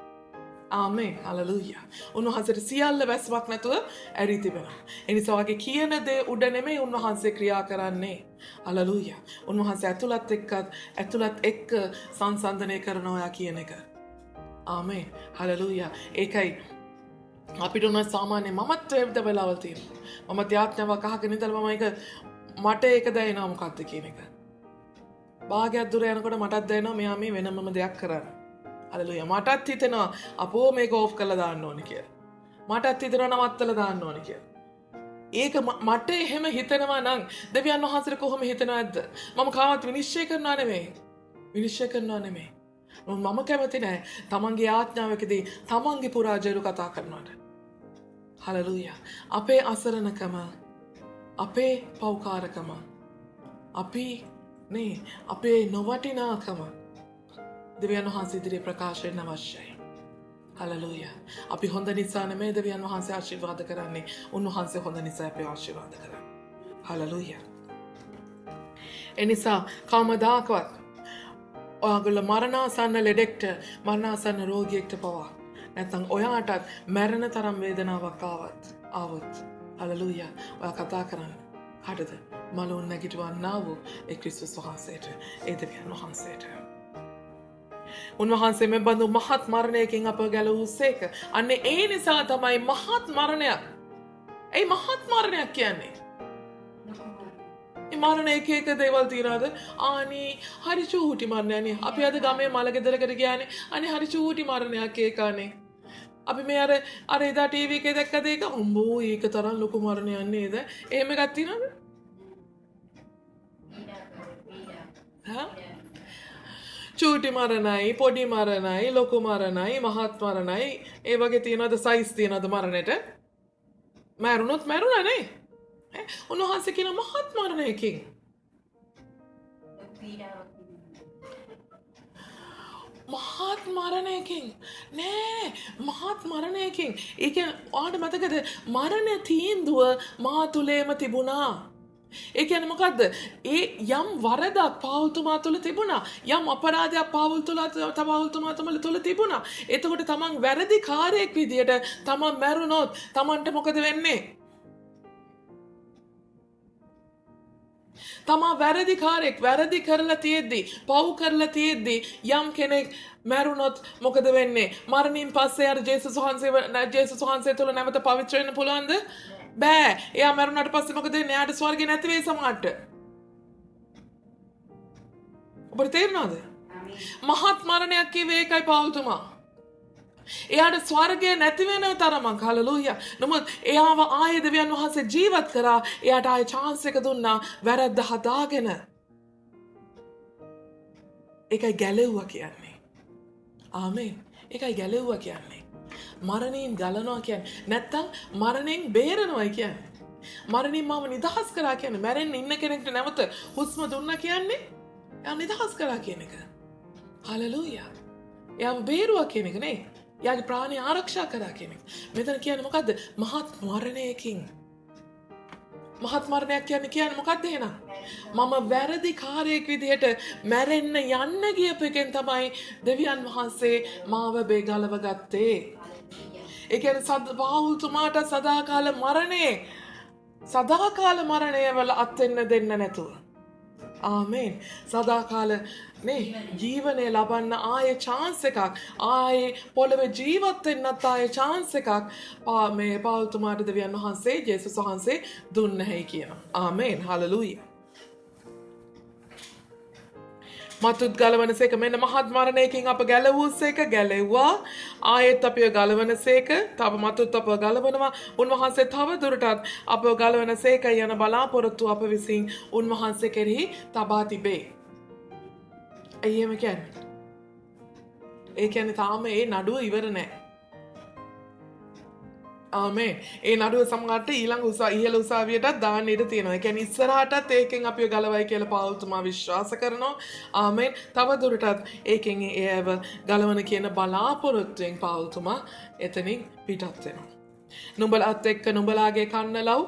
ආමේන්. හලෙලූයා. උන්වහන්සේට සියල්ල වැස්මක් නැතුව ඇරී තිබෙනවා. ඒ නිසා ඔයාගේ කියන දේ උඩ නෙමෙයි උන්වහන්සේ ක්‍රියා කරන්නේ. හලෙලූයා. උන්වහන්සේ ඇතුළත් එක්ක සංසන්දනය කරනවා ඔයා කියන එක. ආමේන්. හලෙලූයා. ඒකයි අපිට උන සාමාන්‍ය මමත්වයේද වෙලාවල් තියෙනවා. මම ත්‍යාඥාවක් අහගෙන ඉඳලා මම මට ඒක දැනෙනවා මොකක්ද කියන එක. භාගයක් දුර යනකොට මටත් දැනෙනවා මෙයා මේ වෙනමම දෙයක් කරන්නේ. හලෙලූයා. මටත් හිතෙනවා අපෝ මේක ඕෆ් කරලා දාන්න ඕනේ කියලා. මටත් හිතෙනවා නවත්තලා දාන්න ඕනේ කියලා. ඒක මට එහෙම හිතෙනවා නම් දෙවියන් වහන්සේට කොහොම හිතනවද? මම කාවත් විනිශ්චය කරනවා නෙමෙයි. මම කැමති නැහැ තමන්ගේ ආඥාවකදී තමන්ගේ පුරාජයරු කතා කරනවට. හලෙලූයා. අපේ අසරණකම, අපේ පෞකාරකම, අපේ නොවටිනාකම දෙවියන් වහන්සේ ඉදිරියේ ප්‍රකාශ වෙන්න අවශ්‍යයි. හලෙලූයා. අපි හොඳ නිසා නෙමෙයි දෙවියන් වහන්සේ ආශිර්වාද කරන්නේ. උන්වහන්සේ හොඳ නිසා අපේ ආශිර්වාද කරන්නේ. හලෙලූයා. එනිසා කවමදාකවත් ඔයාගොල්ලෝ මරණාසන්න ලෙඩෙක්ට, මරණාසන්න රෝගියෙක්ට පවා නැත්නම් ඔයාටත් මැරෙන තරම් වේදනාවක් ආවොත් හලෙලූයා ඔයා කතා කරන්න. හරිද? මලුන් නැගිටවන්නා වූ ඒ ක්‍රිස්තුස් වහන්සේට, ඒ දෙවියන් වහන්සේට. උන්වහන්සේ මේ බඳු මහත් මරණයකින් අප ගැලවූසේක. අන්න ඒ නිසා තමයි මහත් මරණයක්. ඒ මහත් මරණයක් කියන්නේ. මරණ එක දේවල් තියනවාද? අනේ හරි චූටි මරණයනේ. අපි අද ගමේ මල ගෙදරකට ගියානේ. අනේ හරි චූටි මරණයක් ඒකානේ. අපි මේ අර එදා ටීවී එකේ දැක්කද ඒක? අම්බෝ ඒක තරම් ලොකු මරණයක් නේද? එහෙම එකක් තියනවද? හා? චූටි මරණයි, පොඩි මරණයි, ලොකු මරණයි, මහත් මරණයි, ඒ වගේ තියනවද සයිස් තියනවද මරණයට? මැරුණොත් මැරුණනේ. උන්වහන්සේ කියන මහත් මරණයකින්. මහත් මරණයකින් නෑ මහත් මරණයකින්. ඒ කියන්නේ ඔයාලට මතකද මරණ තීන්දුව මා තුලේම තිබුණා. ඒ කියන්නේ මොකද්ද? ඒ යම් වරදක් පාවුල්තුමා තුල තිබුණා. යම් අපරාධයක් පාවුල්තුමා තුල තිබුණා. එතකොට තමන් වැරදිකාරයෙක් විදියට තමන් මැරුණොත් තමන්ට මොකද වෙන්නේ? තමා වැරදිකාරයෙක් වැරදි කරලා තියෙද්දි පව් කරලා තියෙද්දි යම් කෙනෙක් මැරුණොත් මොකද වෙන්නේ? මරණින් පස්සේ අර ජේසුස් වහන්සේ තුල නැවත පවිත්‍ර වෙන්න පුළුවන්ද? බෑ. එයා මැරුණාට පස්සේ මොකද වෙන්නේ? එයාට ස්වර්ගේ නැති වෙයි සමහරට. ඔබට තේරෙනවද? මහත් මරණයක් කිව්වේ ඒකයි පාවුල්තුමා. එයාට ස්වර්ගය නැති වෙන තරමක් හලලූයා. නමුත් එයාව ආයේ දෙවියන් වහන්සේ ජීවත් කරා. එයාට ආයේ chance එක දුන්නා වැරද්ද හදාගෙන. ඒකයි ගැලෙව්වා කියන්නේ. ආමේන්. ඒකයි ගැලෙව්වා කියන්නේ. මරණයෙන් ගලනවා කියන්නේ. නැත්තම් මරණයෙන් බේරනවා කියන්නේ. මරණයෙන් මම නිදහස් කරා කියන්නේ. මැරෙන්න ඉන්න කෙනෙක්ට නැවත හුස්ම දුන්නා කියන්නේ එයා නිදහස් කරා කියන එක. හලලූයා. එයාව බේරුවා කියන එක නේ. යාගේ ප්‍රාණය ආරක්ෂා කරා කියන එක. මෙතන කියන්නේ මොකද්ද? මහත් මරණයකින්. මහත් මරණයක් කියන්නේ මොකද්ද එහෙනම්? මම වැරදිකාරයෙක් විදිහට මැරෙන්න යන්න ගියපු එකෙන් තමයි දෙවියන් වහන්සේ මාව බේගලව ගත්තේ. ඒ කියන්නේ පාවුල්තුමාට සදාකාල මරණය වල අත් වෙන්න දෙන්න නැතුව. ආමේන්. සදාකාල නේ ජීවනය ලබන්න ආයේ chance එකක් ආයේ පොළවේ ජීවත් වෙන්නත් ආයේ chance එකක් මේ පාවුල්තුමාට දෙවියන් වහන්සේ ජේසුස් වහන්සේ දුන්නේයි කියනවා. ආමේන්. හලෙලූයා. මතුත් ගලවනසේක මෙන්න මහත් මරණයකින් අප ගැලවූසේක ගැලෙව්වා. ආයෙත් අපිව ගලවනසේක තව මතුත් අපව ගලවනවා. උන්වහන්සේ තව දුරටත් අපව ගලවනසේක යන බලාපොරොත්තු අප විසින් උන්වහන්සේ කෙරෙහි තබා තිබේ. එහෙම කියන්නේ. ඒ කියන්නේ තාම ඒ නඩුව ඉවර නැහැ. ආමේන්. ඒ නඩුව සමහරට ඊළඟ ඉහළ උසාවියටත් දාන්න ඉඩ තියෙනවා. ඒ කියන්නේ ඉස්සරහටත් ඒකෙන් අපිව ගලවයි කියලා පාවුල්තුමා විශ්වාස කරනවා. ආමේන්. තව දුරටත් ඒකෙන් ඒව ගලවන කියන බලාපොරොත්තුෙන් පාවුල්තුමා එතනින් පිටත් වෙනවා. නුඹලාත් එක්ක නුඹලාගේ කන්නලව්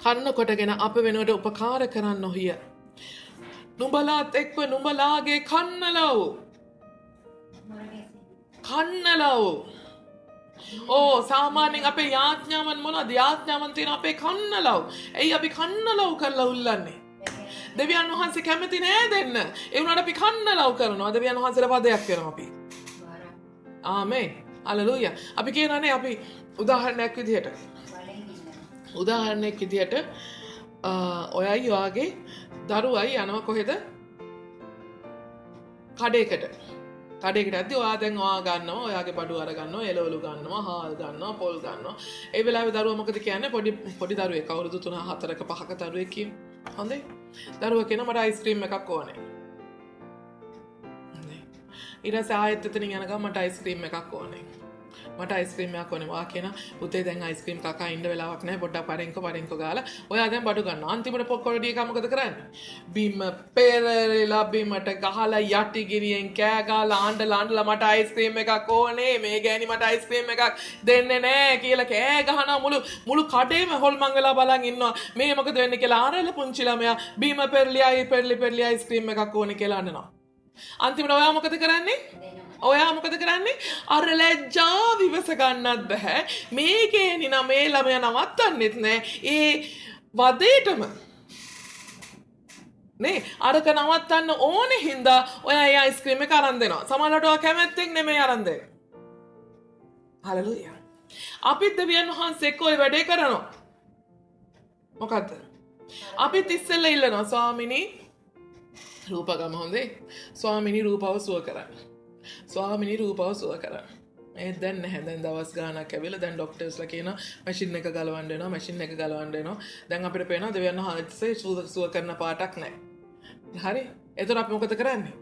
කන්න කොටගෙන අප වෙනුවට උපකාර කරන්න ඔහිය. නුඹලාත් එක්ව නුඹලාගේ කන්නලව් සාමාන්‍යයෙන් අපේ යාඥාවන් මොනවද? යාඥාවන් තියෙන අපේ කන්නලව්. ඇයි අපි කන්නලව් කරලා උල්ලන්නේ? දෙවියන් වහන්සේ කැමති නෑ දෙන්න. ඒ වුණාට අපි කන්නලව් කරනවා. දෙවියන් වහන්සේට වදයක් වෙනවා අපි. ආමේන්. හලෙලූයා. අපි කියනනේ අපි උදාහරණයක් විදිහට ඔයයි වාගේ දරුවයි යනවා කොහෙද? කඩේකට ඇද්දි ඔයා දැන් ඔයා ගන්නවා, ඔයාගේ බඩු අර ගන්නවා, එළවලු ගන්නවා, හාල් ගන්නවා, පොල් ගන්නවා. ඒ වෙලාවේ දරුවා මොකද කියන්නේ? පොඩි දරුවෙක් අවුරුදු 3 4ක 5ක දරුවෙක් කියන. හොඳයි. දරුවා කියන මට අයිස්ක්‍රීම් එකක් ඕනේ. හොඳයි. ඊට පස්සේ ආයෙත් එතනින් යනකම් මට අයිස්ක්‍රීම් එකක් ඕනේ. වා කියන පුතේ දැන් අයිස්ක්‍රීම් කකා ඉන්න වෙලාවක් නැහැ. පොඩ්ඩක් පරෙන්කෝ ගාලා ඔයා දැන් බඩු ගන්නවා. අන්තිමට පොකොඩි එක මොකද කරන්නේ? බිම පෙරලලා බිමට ගහලා යටි ගිරියෙන් කෑ ගාලා ආණ්ඩලා මට අයිස්ක්‍රීම් එකක් ඕනේ. මේ ගෑණි මට අයිස්ක්‍රීම් එකක් දෙන්නේ නැහැ කියලා කෑ ගහනවා. මුළු කඩේම හොල්මන් වෙලා බලන් ඉන්නවා. මේ මොකද වෙන්නේ කියලා ආරල පුංචි ළමයා බිම පෙරලි අයිස්ක්‍රීම් එකක් ඕනේ කියලා අඬනවා. අන්තිමට ඔයා මොකද කරන්නේ? අර ලැජ්ජාව විවස ගන්නත් බෑ. මේ ගෑණි නම් මේ ළමයා නවත්තන්නෙත් නෑ. ඒ වදේටම නේ අරක නවත්තන්න ඕනේ හින්දා ඔයා ඒ අයිස්ක්‍රීම් එක අරන් දෙනවා. සමහරවිට ඔයා කැමැත්තෙන් නෙමෙයි අරන් දෙන්නේ. හලෙලූයා. අපිත් දෙවියන් වහන්සේ එක්ක ඔය වැඩේ කරනවා. මොකද්ද? අපිත් ඉස්සෙල්ලා ඉල්ලනවා ස්වාමිනී රූපගම හොඳේ. ස්වාමිනී රූපව සුව කරන්න. ඒත් දැන් නැහැ. දැන් දවස් ගාණක් ඇවිල්ලා දැන් ડોක්ටර්ස්ලා කියනවා මැෂින් එක ගලවන්න වෙනවා. දැන් අපිට පේනවා දෙවියන් වහන්සේ සුව කරන පාටක් නැහැ. හරි. එතකොට අපි මොකද කරන්නේ?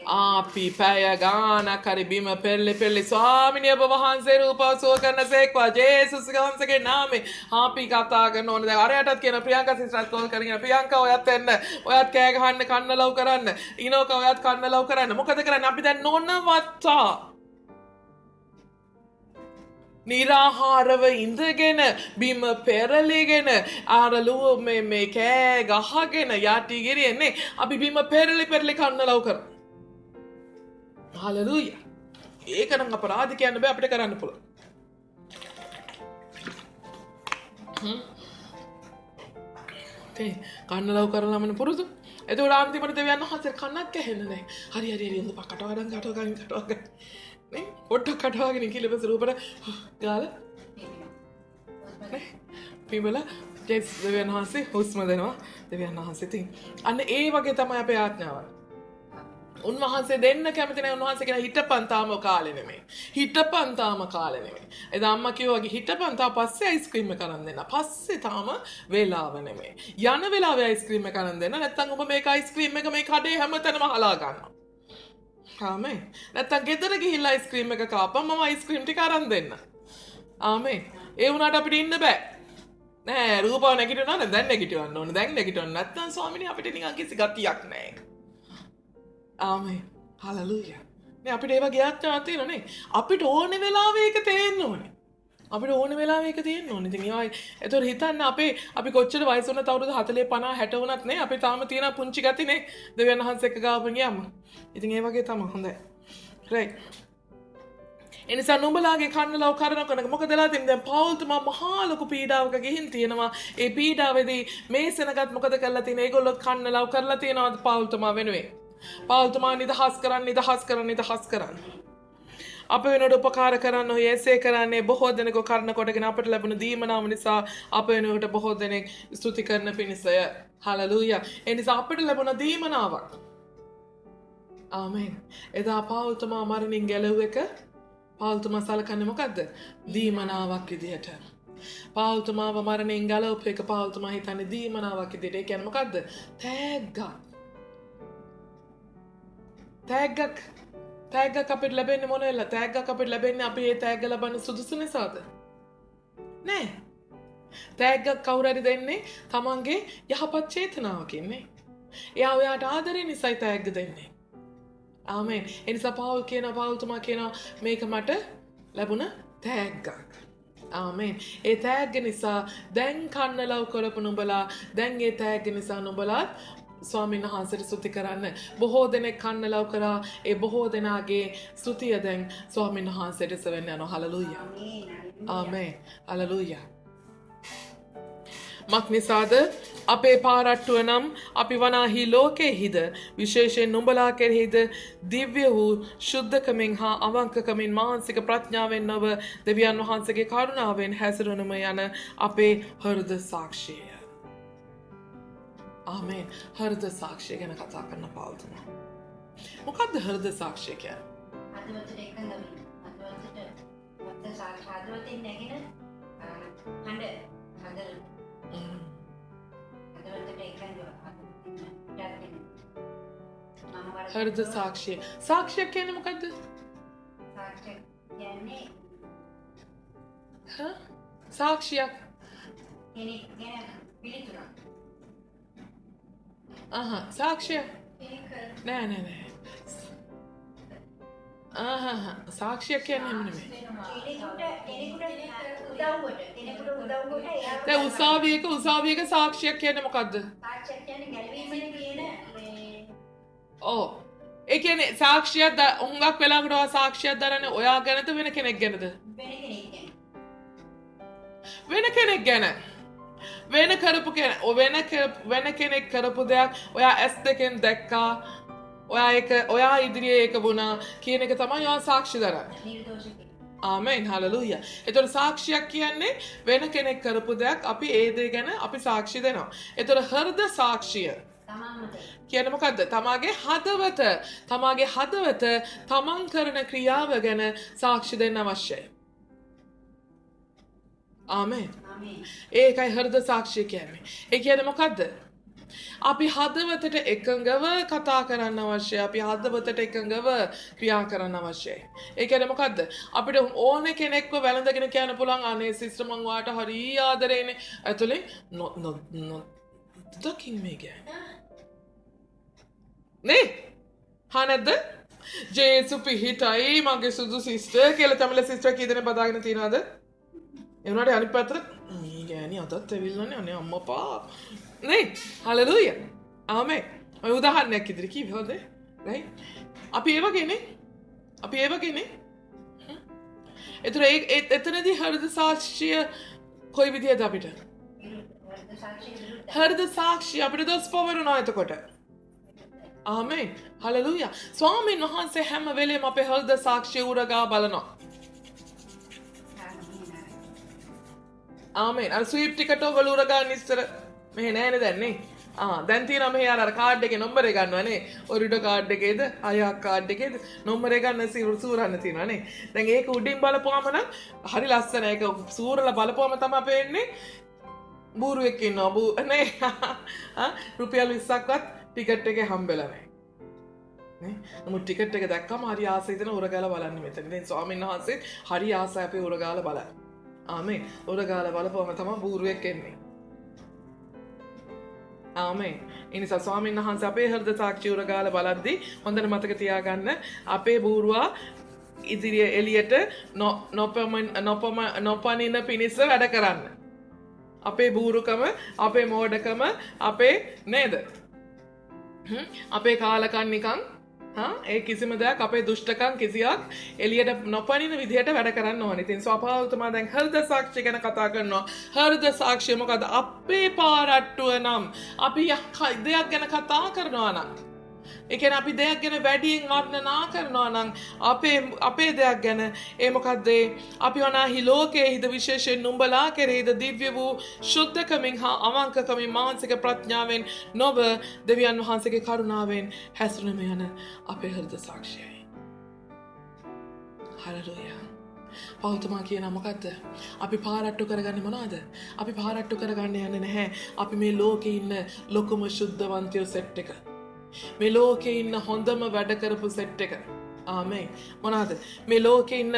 අපි පැය ගානක් හරි බිම පෙරලි ස්වාමිනිය ඔබ වහන්සේ රූපවසුව කරන සේක්වා ජේසුස් වහන්සේගේ නාමයෙන් අපි කතා කරන ඕනේ. දැන් අරයටත් කියන ප්‍රියංකා සිස්ටර්ත් කෝල් කරගෙන ප්‍රියංකා ඔයත් එන්න. ඔයත් කෑ ගහන්න කන්න ලව් කරන්න. ඉනෝකා ඔයත් කන්න ලව් කරන්න. මොකද කරන්නේ? අපි දැන් නොනවත්තා නිරාහාරව ඉඳගෙන බිම පෙරලිගෙන ආරලුව මේ කෑ ගහගෙන යටි ගිරියන්නේ අපි බිම පෙරලි කන්න ලව් කරනවා. හලෙලූයා. ඒක නම් අපරාධ කියන්න බෑ අපිට කරන්න පුළුවන්. කන්න ලව් කරලාමනේ පුරුදු. එතකොට අන්තිමට දෙවියන් වහන්සේ කන්නක් ඇහෙන්නේ නැහැ. හරි හොඳ කටවගන් නේ පොට්ටක් කටවාගෙන කියලා බස් රූපර ගාලා නේ පිඹල ජෙස් දෙවියන් වහන්සේ හුස්ම දෙනවා. දෙවියන් වහන්සේ තින් අන්න ඒ වගේ තමයි අපේ ආඥාව. උන්වහන්සේ දෙන්න කැමති නැහැ. උන්වහන්සේ කියන හිටපන් තාම කාලේ නෙමෙයි. හිටපන් තාම කාලේ නෙමෙයි. එදා අම්මා කිව්වා වගේ හිටපන් තා පස්සේ අයිස්ක්‍රීම් එක කරන් දෙන්න. පස්සේ තාම වේලාව නෙමෙයි. යන වෙලාවේ අයිස්ක්‍රීම් එක කරන් දෙන්න. නැත්තම් ඔබ මේක අයිස්ක්‍රීම් එක මේ කඩේ හැමතැනම හලා ගන්නවා. ආමෙන්. නැත්තම් ගෙදර ගිහිල්ලා අයිස්ක්‍රීම් එක කාපම් මම අයිස්ක්‍රීම් ටික අරන් දෙන්න. ආමෙන්. ඒ වුණාට අපිට ඉන්න බෑ. නෑ රූපව නැගිටිනවා නේද? දැන් නැගිටවන්න ඕනේ. දැන් නැගිටවන්න නැත්තම් ස්වාමිනේ අපිට නිකන් කිසි ගතියක් නෑ. ආමෙන්. හලෙලූයා. නේ අපිට ඒ වගේ ආත්මයක් තියෙනවා නේ. අපිට ඕනේ වෙලාවෙ ඒක තේන්න ඕනේ. අපිට ඕනේ වෙලාවෙ ඒක තේන්න ඕනේ. ඉතින් ඒවයි ඒතකොට හිතන්න අපි කොච්චර වයස වුණත් අවුරුදු 40 50 60 වුණත් නේ අපි තාම තියෙන පුංචි ගති නේ. දෙවියන් වහන්සේ එක්ක ගාපන් ගියාම. ඉතින් ඒ වගේ තමයි හොඳයි. රයිට්. එනිසා නුඹලාගේ කන්න ලව් කරනකොට මොකදලා තින් දැන් පෞල්තුමා මහා ලොකු පීඩාවක ගිහින් තියෙනවා. ඒ පීඩාවේදී මේ සෙනගත් මොකද කරලා තියෙන්නේ? ඒගොල්ලෝ කන්න ලව් කරලා තියෙනවා පෞල්තුමා වෙනුවෙන්. පෞල්තුමා නිදහස් කරන්න. අප වෙනුවට උපකාර කරන්න ඔය එසේ කරන්නේ බොහෝ දෙනෙකු කරන කොටගෙන අපට ලැබුණු දීමනාව නිසා අප වෙනුවට බොහෝ දෙනෙක් ස්තුති කරන පිණිසය. හලෙලූයා. ඒ නිසා අපට ලැබුණ දීමනාවක්. ආමෙන්. එදා පෞල්තුමා මරණින් ගැලවුව එක පෞල්තුමා සලකන්නේ මොකද්ද? දීමනාවක් විදියට. පෞල්තුමාව මරණින් ගැලවුව එක පෞල්තුමා හිතන්නේ දීමනාවක් විදියට. ඒ කියන්නේ මොකද්ද? තෑග්ගක් අපිට ලැබෙන්නේ මොන වෙලාව? තෑග්ගක් අපිට ලැබෙන්නේ අපි ඒ තෑග්ග ලබන්න සුදුසු නිසාද? නෑ. තෑග්ගක් කවුරු හරි දෙන්නේ තමන්ගේ යහපත් චේතනාවකින් නේ. එයා ඔයාට ආදරේ නිසායි තෑග්ග දෙන්නේ. ආමෙන්. ඒ නිසා පෞල්තුමා කියනවා මේක මට ලැබුණ තෑග්ගක්. ආමෙන්. ඒ තෑග්ග නිසා දැන් කන්න ලව් කරපු නුඹලා දැන් ඒ තෑග්ග නිසා නුඹලා ස්වාමීන් වහන්සේට ස්තුති කරන්න. බොහෝ දෙනෙක් කන්න ලව් කරා. ඒ බොහෝ දෙනාගේ ස්තුතිය දැන් ස්වාමීන් වහන්සේට සෙවෙන්න යනවා. හලෙලූයා. ආමෙන්. හලෙලූයා. මක් නිසාද අපේ පාරට්ටුව නම් අපි වනාහි ලෝකෙහිද විශේෂයෙන් නුඹලා කෙරෙහිද දිව්‍ය වූ ශුද්ධකමින් හා අවංකකමින් මානසික ප්‍රඥාවෙන් නොව දෙවියන් වහන්සේගේ කරුණාවෙන් හැසිරුණම යන අපේ හෘද සාක්ෂිය. ආමෙන්. හෘද සාක්ෂිය ගැන කතා කරන පෞල්තුමා. මොකක්ද හෘද සාක්ෂිය කියන්නේ? හදවතට එකඟ වෙන. හදවතින් නැගෙන හඬ හෘද සාක්ෂිය. සාක්ෂියක් කියන්නේ මොකද්ද? සාක්ෂියක් කියන්නේ සාක්ෂියක් කෙනෙක් ගැන පිළිතුරක්. සාක්ෂිය නෑ. සාක්ෂියක් කියන්නේ එහෙම නෙමෙයි. දැන් උසාවියක සාක්ෂියක් කියන්නේ මොකද්ද? සාක්ෂියක් කියන්නේ ගැලවීමේ කියන ඔව්. ඒ කියන්නේ සාක්ෂියක් හුඟක් වෙලාවකට සාක්ෂියක් දරන්නේ ඔයා ගැනද වෙන කෙනෙක් ගැනද? වෙන කෙනෙක් ගැන. වෙන කෙනෙක් කරපු දෙයක් ඔයා ඇස් දෙකෙන් දැක්කා. ඔයා ඉදිරියේ ඒක වුණා කියන එක තමයි ඔයා සාක්ෂි දරන්නේ. ආමෙන්. හලෙලූයා. ඒතර සාක්ෂියක් කියන්නේ වෙන කෙනෙක් කරපු දෙයක් අපි ඒ දේ ගැන අපි සාක්ෂි දෙනවා. ඒතර හෘද සාක්ෂිය කියන්නේ මොකද්ද? තමාගේ හදවත තමන් කරන ක්‍රියාව ගැන සාක්ෂි දෙන්න අවශ්‍යයි. ආමෙන්. ඒකයි හෘද සාක්ෂිය කියන්නේ. ඒ කියන්නේ මොකද්ද? අපි හදවතට එකඟව කතා කරන්න අවශ්‍යයි. අපි හදවතට එකඟව ක්‍රියා කරන්න අවශ්‍යයි. ඒ කියන්නේ මොකද්ද? අපිට ඕන කෙනෙක්ව වැළඳගෙන කියන්න පුළුවන් අනේ සිස්ටර් මං ඔයාට හරි ආදරේනේ. ඇතුලේ දකින් මේ ගෑ. නේ? හා නැද්ද? ජේසු පිහිටයි මගේ සුදු සිස්ටර් කියලා තමල සිස්ටර් කී දෙනෙක් බදාගෙන තියනවද? ඒ වුණාට අනිත් පැත්තට මේ ගෑණි අදත් ඇවිල්ලානේ අනේ අම්මපා. නේ? හලෙලූයා. ආමෙන්. ඔය උදාහරණයක් ඉදිරි කිව්වේ හොඳ? right? අපි ඒ වගේනේ. අපි ඒ වගේනේ. ඒතර එතනදී හෘද සාක්ෂිය කොයි විදිහද අපිට? හෘද සාක්ෂිය අපිට දොස් පවරුණා එතකොට. ආමෙන්. හලෙලූයා. ස්වාමීන් වහන්සේ හැම වෙලේම අපේ හෘද සාක්ෂිය උරගා බලනවා. ආමෙන්. අර ස්වීප් ටිකට් ඔයගොල්ලෝ උරගාන ඉස්සර මෙහෙ නෑනේ දැන් නේ. දැන් තියෙනවා මෙහෙ අර කාඩ් එකේ නම්බරේ ගන්නවනේ. ඔරිඩෝ කාඩ් එකේද, අයක් කාඩ් එකේද නම්බරේ ගන්න සූරන්න තියෙනවා නේ. දැන් ඒක උඩින් බලපුවම නම් හරි ලස්සනයි. ඒක සූරලා බලපුවම තමයි පේන්නේ බූරුවෙක් ඉන්නවා. නේ. රුපියල් 20ක්වත් ටිකට් එකේ හම්බෙලා නැහැ. නේ. නමුත් ටිකට් එක දැක්කම හරි ආසයි දෙන උරගාලා බලන්න මෙතන. ඉතින් ස්වාමීන් වහන්සේ හරි ආසයි අපේ උරගාලා බලන්න. ආමෙන්. උරගාලා බලපුවම තමයි බූරුවෙක් එන්නේ. ආමෙන්. ඉනිසා ස්වාමීන් වහන්සේ අපේ හෘද සාක්ෂිය උරගාලා බලද්දී හොඳට මතක තියාගන්න අපේ බූරුවා ඉදිරිය එළියට නොපනින පිණිස වැඩ කරන්න. අපේ බූරුකම, අපේ මෝඩකම, අපේ නේද? අපේ කාලකන්නිකම් ඒ කිසිම දෙයක් අපේ දුෂ්ටකම් කිසියක් එළියට නොපනින විදිහට වැඩ කරන්න ඕනේ. ඉතින් ස්වභාවතුමා දැන් හෘද සාක්ෂිය ගැන කතා කරනවා. හෘද සාක්ෂිය මොකද? අපේ පාරට්ටුව නම් අපි දෙයක් ගැන කතා කරනවා නම්, ඒ කියන්නේ අපි දෙයක් ගැන වැඩියෙන් වර්ණනා කරනවා නම් අපේ දෙයක් ගැන ඒ මොකද්ද? අපි වනාහි ලෝකයේහිද විශේෂයෙන් නුඹලා කෙරෙහිද දිව්‍ය වූ ශුද්ධකමින් හා අවංකකමින් මානසික ප්‍රඥාවෙන් නොව දෙවියන් වහන්සේගේ කරුණාවෙන් හැසිරෙම යන අපේ හෘද සාක්ෂියයි. හලෙලූයා. පෞතුමා කියන මොකද්ද? අපි පාරට්ටු කරගන්නේ මොනවද? අපි පාරට්ටු කරගන්න යන්නේ නැහැ. අපි මේ ලෝකේ ඉන්න ලොකුම ශුද්ධවන්තයෝ සෙට් එක. මේ ලෝකේ ඉන්න හොඳම වැඩ කරපු සෙට් එක. ආමෙන්. මොනවාද? මේ ලෝකේ ඉන්න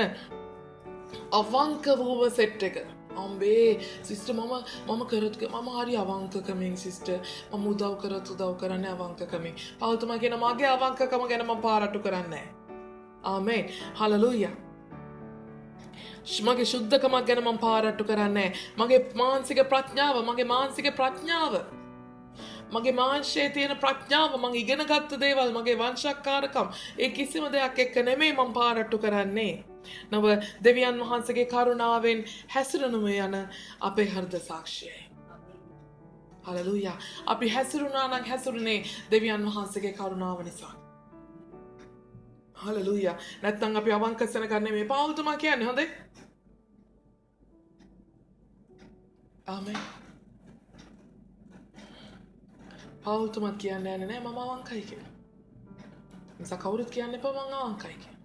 අවංක වූම සෙට් එක. අම්බේ සිස්ටර් මම හරි අවංකකමින් සිස්ටර්. මම උදව් කරන්නේ අවංකකමින්. පෞතුමා කියන මගේ අවංකකම ගැන මම පාරට්ටු කරන්නේ නැහැ. ආමෙන්. හලෙලූයා. මගේ ශුද්ධකමක් ගැන මම පාරට්ටු කරන්නේ නැහැ. මගේ මානසික ප්‍රඥාව මගේ මාංශයේ තියෙන ප්‍රඥාව, මං ඉගෙන ගත්ත දේවල්, මගේ වංශක්කාරකම්, ඒ කිසිම දෙයක් එක්ක නෙමෙයි මං පාරට්ටු කරන්නේ. නව දෙවියන් වහන්සේගේ කරුණාවෙන් හැසිරෙනුම යන අපේ හෘද සාක්ෂියයි. හලෙලූයා. අපි හැසිරුණා නම් හැසිරුනේ දෙවියන් වහන්සේගේ කරුණාව නිසා. හලෙලූයා. නැත්නම් අපි අවංකසන ගන්න මේ පෞතුමා කියන්නේ හොඳේ. ආමෙන්. පෞතුමත් කියන්නේ නෑ මම අවංකයි කියලා. නිසා කවුරුත් කියන්න එපා මම අවංකයි කියලා.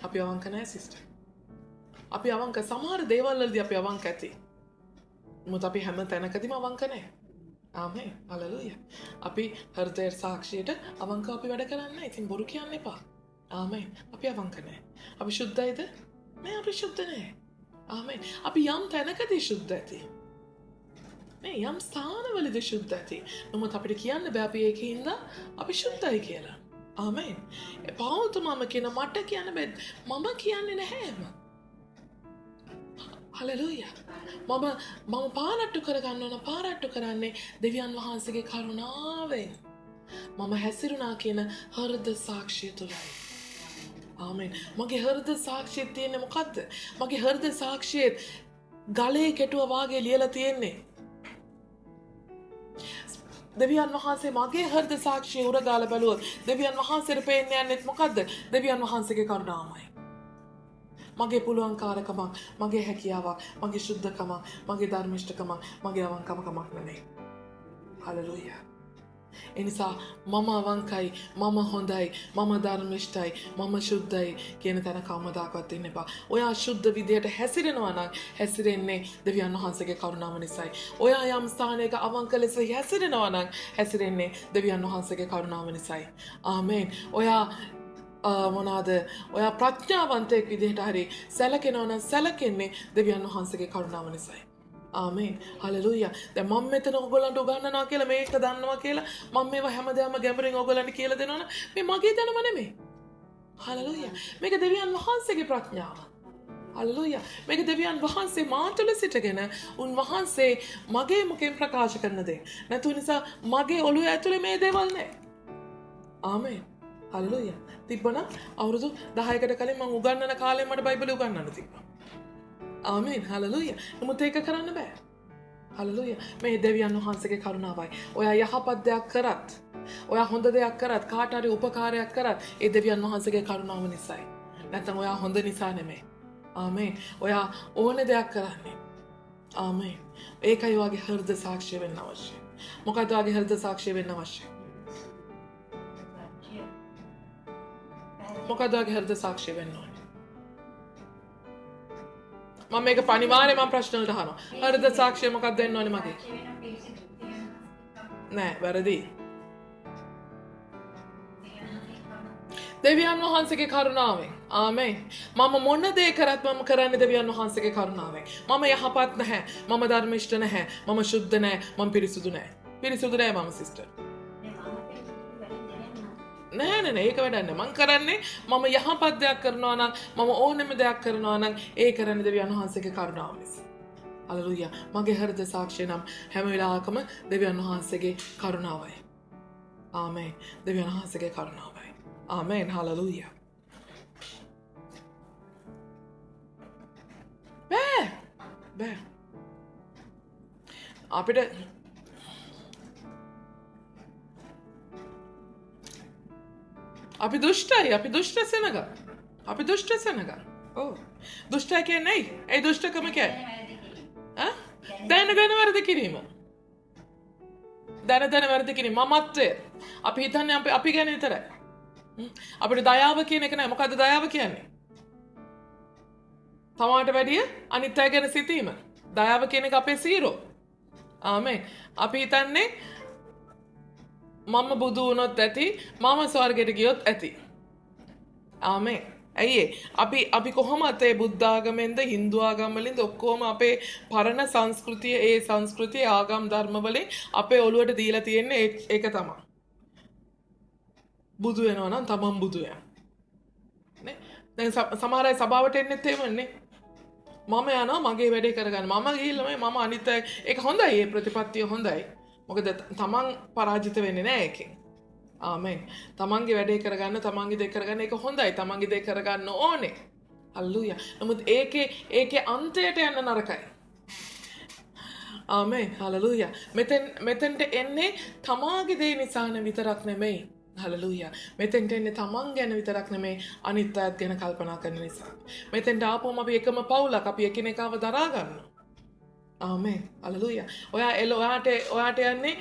අපි අවංක නෑ සිස්ටර්. අපි අවංක සමහර දේවල් වලදී අපි අවංක ඇති. මොකද අපි හැම තැනකදීම අවංක නෑ. ආමෙන්. හලෙලූයා. අපි හෘදයේ සාක්ෂියට අවංක අපි වැඩ කරන්නේ නෑ. ඉතින් බොරු කියන්න එපා. ආමෙන්. අපි අවංක නෑ. අපි සුද්ධයිද? නෑ අපි සුද්ධ නෑ. ආමෙන්. අපි යම් තැනකදී සුද්ධ ඇති. මේ යම් ස්ථානවලදී සුද්ධ ඇති. නමුත් අපිට කියන්න බෑ අපි ඒකේ ඉඳලා අපි සුද්ධයි කියලා. ආමෙන්. පෞතුමාම කියන මට කියන්න බෑ. මම කියන්නේ නැහැම. හලෙලූයා. මම පාරට්ටු කරන්නේ දෙවියන් වහන්සේගේ කරුණාවෙන්. මම හැසිරුණා කියන හෘද සාක්ෂිය තුලයි. ආමෙන්. මගේ හෘද සාක්ෂියේ තියෙන්නේ මොකද්ද? මගේ හෘද සාක්ෂියේ ගලේ කෙටුවා වාගේ ලියලා තියෙන්නේ. දෙවියන් වහන්සේ මගේ හෘද සාක්ෂිය උරගාලා බැලුවොත් දෙවියන් වහන්සේට පේන්නේ යන්නේත් මොකද්ද? දෙවියන් වහන්සේගේ කරුණාවයි. මගේ පුළුවන්කාරකමක්, මගේ හැකියාවක්, මගේ ශුද්ධකමක්, මගේ ධර්මිෂ්ඨකමක්, මගේ අවංකමකමක් නෙමෙයි. හලෙලූයා. ඒ නිසා මම අවංකයි, මම හොඳයි, මම ධර්මිෂ්ඨයි, මම ශුද්ධයි කියන තැන කවමදාකවත් ඉන්න එපා. ඔයා ශුද්ධ විදියට හැසිරෙනවා නම් හැසිරෙන්නේ දෙවියන් වහන්සේගේ කරුණාව නිසායි. ඔයා යම් ස්ථානයක අවංක ලෙස හැසිරෙනවා නම් හැසිරෙන්නේ දෙවියන් වහන්සේගේ කරුණාව නිසායි. ආමේන්. ඔයා මොනාද ඔයා ප්‍රඥාවන්තයෙක් විදිහට හරි සැලකෙනවා නම් සැලකෙන්නේ දෙවියන් වහන්සේගේ කරුණාව නිසායි. ආමේන්. හලෙලූයා. දැන් මම මෙතන ඔයගොල්ලන්ට උගන්වනවා කියලා මේක දන්නවා කියලා මම මේවා හැමදාම ගැඹුරින් ඔයගොල්ලන්ට කියලා දෙනවනේ මේ මගේ දැනුම නෙමෙයි. හලෙලූයා. මේක දෙවියන් වහන්සේගේ ප්‍රඥාව. හලෙලූයා. මේක දෙවියන් වහන්සේ මා තුළ සිටගෙන උන්වහන්සේ මගේ මුඛයෙන් ප්‍රකාශ කරන දේ. නැතු නිසා මගේ ඔළුව ඇතුලේ මේ දේවල් නැහැ. ආමේන්. හලෙලූයා. තිබ්බනම් අවුරුදු 10කට කලින් මම උගන්වන කාලේ මට බයිබලෙ උගන්වන්න තිබ්බා. ආමේන්. හලෙලූයා. නමුත් ඒක කරන්න බෑ. හලෙලූයා. මේ දෙවියන් වහන්සේගේ කරුණාවයි. ඔයා යහපත් දෙයක් කරත්, ඔයා හොඳ දෙයක් කරත්, කාට හරි උපකාරයක් කරත්, ඒ දෙවියන් වහන්සේගේ කරුණාව නිසායි. නැත්නම් ඔයා හොඳ නිසා නෙමෙයි. ආමේන්. ඔයා ඕන දෙයක් කරන්නේ. ආමේන්. ඒකයි ඔයාගේ හෘද සාක්ෂිය වෙන්න අවශ්‍යයි. මොකද ඔයාගේ හෘද සාක්ෂිය වෙන්න අවශ්‍යයි? මොකද ඔයාගේ හෘද සාක්ෂිය වෙන්න ඕනේ? මම මේක පණිවාරේ මම ප්‍රශ්න වලට අහනවා. හෘද සාක්ෂිය මොකක්ද වෙන්න ඕනේ මගේ? නෑ, වැරදි. දෙවියන් වහන්සේගේ කරුණාවෙන්. ආමේන්. මම මොන දේ කරත් මම කරන්නේ දෙවියන් වහන්සේගේ කරුණාවෙන්. මම යහපත් නැහැ. මම ධර්මිෂ්ඨ නැහැ. මම ශුද්ධ නැහැ. මම පිරිසුදු නැහැ. පිරිසුදු නැහැ මම සිස්ටර්. නෑ ඒක වැඩක් නෑ. මං කරන්නේ මම යහපත් දෙයක් කරනවා නම් මම ඕනෙම දෙයක් කරනවා නම් ඒ කරන්නේ දෙවියන් වහන්සේගේ කරුණාව නිසා. හලෙලූයා. මගේ හෘද සාක්ෂිය නම් හැම වෙලාවකම දෙවියන් වහන්සේගේ කරුණාවයි. ආමේන්. දෙවියන් වහන්සේගේ කරුණාවයි. ආමේන්. හලෙලූයා. බෑ. අපිට අපි දුෂ්ටයි. අපි දුෂ්ට සෙනග. අපි දුෂ්ට සෙනග. ඔව්. දුෂ්ටයි කියන්නේ ඇයි? ඒ දුෂ්ටකම කියන්නේ? දැනගෙන වැරදි කිරීම. දැන වැරදි කිරීම. මමත්වය. අපි හිතන්නේ අපි ගැන විතරයි. අපිට දයාව කියන එක නෑ. මොකද්ද දයාව කියන්නේ? තමාට වැඩිය අනිත් අය ගැන සිතීම. දයාව කියන එක අපේ සීරෝ. ආමේන්. අපි හිතන්නේ මම බුදු වුණොත් ඇති, මම ස්වර්ගයට ගියොත් ඇති. ආමේන්. ඇයි අපි කොහොමද ඒ බුද්ධ ආගමෙන්ද හින්දු ආගම් වලින්ද ඔක්කොම අපේ පරණ සංස්කෘතිය ඒ සංස්කෘතිය ආගම් ධර්ම වලින් අපේ ඔළුවට දීලා තියෙන්නේ ඒක තමයි. බුදු වෙනවා නම් තමන් බුදු වෙනවා. නේ? දැන් සමහර අය සභාවට එන්නෙත් එහෙමනේ. මම යනවා මගේ වැඩේ කරගන්න. මම ගිහිල්ලා මම අනිත් අය ඒක හොඳයි. ඒ ප්‍රතිපත්තිය හොඳයි. මොකද තමන් පරාජිත වෙන්නේ නැහැ ඒකෙන්. ආමේන්. තමන්ගේ වැඩේ කරගන්න, තමන්ගේ දේ කරගන්න ඒක හොඳයි. තමන්ගේ දේ කරගන්න ඕනේ. හල්ලුයා. නමුත් ඒකේ අන්තයට යන්න නරකයි. ආමේන්. හලලුයා. මෙතෙන්ට එන්නේ තමාගේ දේ නිසා විතරක් නෙමෙයි. හලලුයා. මෙතෙන්ට එන්නේ තමන් ගැන විතරක් නෙමෙයි අනිත් අයත් ගැන කල්පනා කරන නිසා. මෙතෙන්ට ආපුවම අපි එකම පවුලක්. අපි එකිනෙකාව දරා ගන්නවා. ආමේන්. හලලුයා. ඔයාට යන්නේ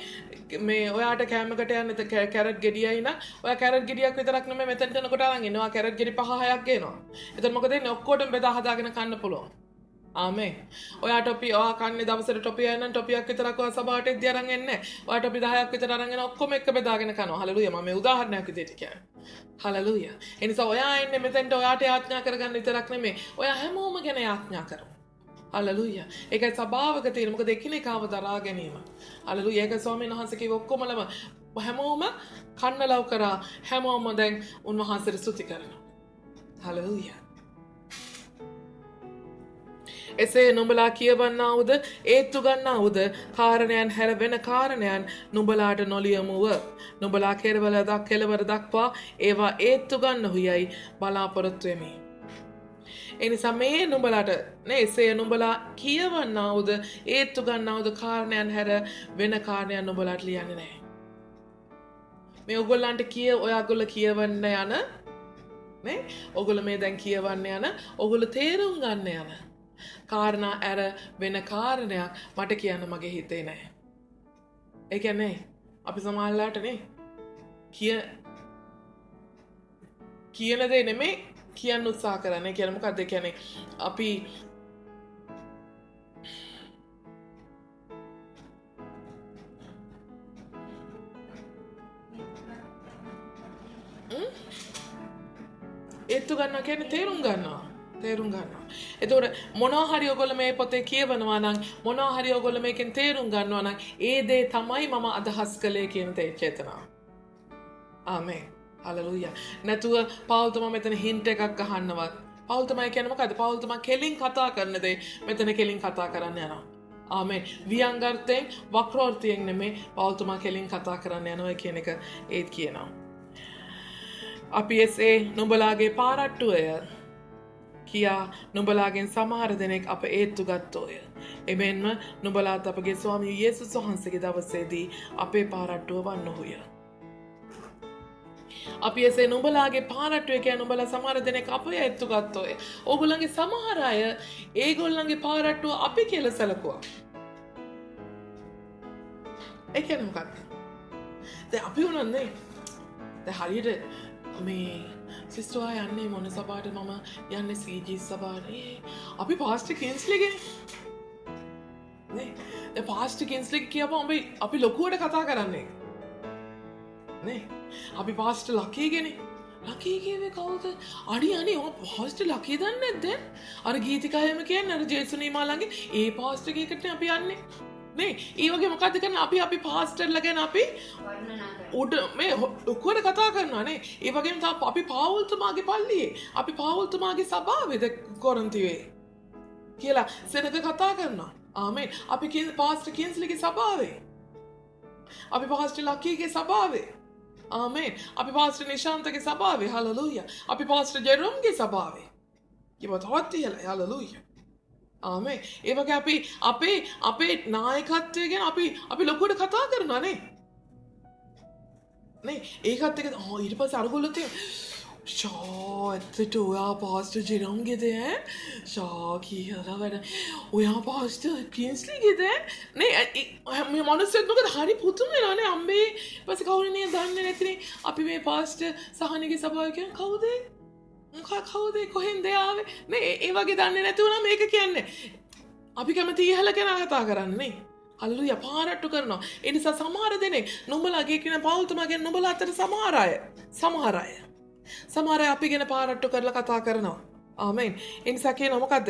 මේ ඔයාට කැමකට යන්නේ කැරට් ගෙඩියයි නා. ඔයා කැරට් ගෙඩියක් විතරක් නෙමෙයි මෙතෙන්ට එනකොට අරන් ඉන්නවා. කැරට් ගෙඩි 5-6ක් ගේනවා. එතකොට මොකද වෙන්නේ? ඔක්කොටම බෙදා හදාගෙන කන්න පුළුවන්. ආමේන්. ඔයා කන්නේ දවසට ටොපි එකක් නම් ටොපියක් විතරක් ඔයා සභාවට එද්දී අරන් එන්නේ නැහැ. ඔයා ටොපි 10ක් විතර අරන් එන ඔක්කොම එක බෙදාගෙන කනවා. හලලුයා. මම මේ උදාහරණයක් විදිහට කියන්නේ. හලලුයා. ඒ නිසා ඔයා එන්නේ මෙතෙන්ට ඔයාට යාඥා කරගන්න විතරක් නෙමෙයි. ඔයා හැමෝම ගැන යාඥා කරමු. හලලුයා. ඒකයි සභාවක තියෙන මොකද එකිනෙකාව දරා ගැනීම. හලලුයා. ඒක ස්වාමීන් වහන්සේ කිව්ව ඔක්කොමලම හැමෝම කන්නලව් කරා හැමෝම දැන් උන්වහන්සේට ස්තුති කරනවා. හලලුයා. එසේ නුඹලා කියවන්නාවුද ඒත්තු ගන්නාවුද කාරණයන් හැර වෙන කාරණයන් නුඹලාට නොලියමුව නුඹලා කෙලවර දක්වා ඒවා ඒත්තු ගන්නහුයයි බලාපොරොත්තු වෙමි. එනිසා මේ නුඹලාට එසේ නුඹලා කියවන්නාවුද ඒත්තු ගන්නාවුද කාරණයන් හැර වෙන කාරණයන් නුඹලාට ලියන්නේ නැහැ. මේ ඔයගොල්ලන්ට ඔයාගොල්ලෝ කියවන්න යන නේ ඔයගොල්ලෝ මේ දැන් කියවන්න යන ඔයගොල්ලෝ තේරුම් ගන්න යන කාරණා ඇර වෙන කාරණයක් මට කියන්න මගේ හිතේ නැහැ. ඒ කියන්නේ අපි සමහරලාටනේ කියන දේ නෙමෙයි කියන්න උත්සාහ කරන්නේ. කියන්නේ මොකද්ද? කියන්නේ අපි ඒත්තු ගන්නවා කියන්නේ තේරුම් ගන්නවා. එතකොට මොනවා හරි ඔයගොල්ලෝ මේ පොතේ කියවනවා නම් මොනවා හරි ඔයගොල්ලෝ මේකෙන් තේරුම් ගන්නවා නම් ඒ දේ තමයි මම අදහස් කළේ කියන තේ චේතනාව. ආමේන්. හලෙලූයා. නැතුව පෞල්තුමා මෙතන හින්ට් එකක් අහන්නවත්. පෞල්තුමා කියන්නේ මොකද්ද? පෞල්තුමා කෙලින් කතා කරන දේ මෙතන කෙලින් කතා කරන්න යනවා. ආමේන්. වියංගර්ථයෙන් වක්‍රෝර්තියෙන් නෙමෙයි පෞල්තුමා කෙලින් කතා කරන්න යනවා කියන එක ඒත් කියනවා. අපි එසේ නුඹලාගේ පාරට්ටුවය කියා නුඹලාගෙන් සමහර දෙනෙක් අප ඒත්තු ගත්තෝය. එමෙන්ම නුඹලාත් අපගේ ස්වාමී යේසුස් වහන්සේගේ දවසේදී අපේ පාරට්ටුව වන්නෝය. අපි එසේ නුඹලාගේ පාරට්ටුව කියා නුඹලා සමහර දෙනෙක් අපේ ඒත්තු ගත්තෝය. ඕගොල්ලන්ගේ සමහර අය ඒගොල්ලන්ගේ පාරට්ටුව අපි කියලා සැලකුවා. ඒ කියන්නේ මොකක්ද? දැන් අපි උනන්නේ දැන් හරියට මේ සිස්ටර් යන්නේ මොන සභාවට මම යන්නේ සීජී සභාවට. අපි පාස්ටර් කින්ස්ලිගෙන නේ. දැන් පාස්ටර් කින්ස්ලි කියපුවම අපි ලොකුවට කතා කරන්නේ නේ. අපි පාස්ටර් ලකීගෙන ලකී කියවේ කවුද? අනේ ඔය පාස්ටර් ලකී දන්නේ නැද්ද? අර ගීතිකායම කියන්නේ අර ජේසුනීමා ළඟ ඒ පාස්ටර් කීකට අපි යන්නේ නේ. ඒ වගේ මොකද්ද කරන්නේ? අපි පාස්ටර්ලා ගැන අපි උඩ මේ ලොකුවට කතා කරනවා නේ. ඒ වගේම තමයි අපි පාවුල්තුමාගේ පල්ලියේ අපි පාවුල්තුමාගේ සභාවේද කොරින්තියේ කියලා සෙනග කතා කරනවා. ආමේන්. අපි පාස්ටර් කින්ස්ලිගේ සභාවේ. අපි පාස්ටර් ලකීගේ සභාවේ. ආමේන්. අපි පාස්ටර් නිශාන්තගේ සභාවේ. හලෙලූයා. අපි පාස්ටර් ජෙරොම්ගේ සභාවේ. කිව්වොත් හොත් හලෙලූයා. ආමේන්. ඒ වගේ අපේ නායකත්වය ගැන අපි ලොකුවට කතා කරනවා නේ. නේ ඒකත් එක ඊට පස්සේ අරගොල්ලෝ ඇත්තට ඔයා පාස්ටර් ජෙරොම්ගේද කියලා වැඩ ඔයා පාස්ටර් කින්ස්ලිගේද නේ මේ මිනිස්සුත් මොකද හරි පුදුම වෙනවානේ අම්මේ ඊපස්සේ කවුරුනේ දන්නේ නැතිනේ අපි මේ පාස්ටර් සහනගේ සභාව කියන්නේ කවුද කොහෙන්ද ආවේ නේ ඒ වගේ දන්නේ නැතුව නම් මේක කියන්නේ අපි කැමති ඉහළ ගැන කතා කරන්නේ හල්ලුයා පාරට්ටු කරනවා. ඒ නිසා සමහර දෙනෙක් නුඹලාගේ කියන පෞල්තුමාගෙන් නුඹලා අතර සමහර අය අපි ගැන පාරට්ටු කරලා කතා කරනවා. ආමේන්. ඒ නිසා කියනවා මොකද්ද?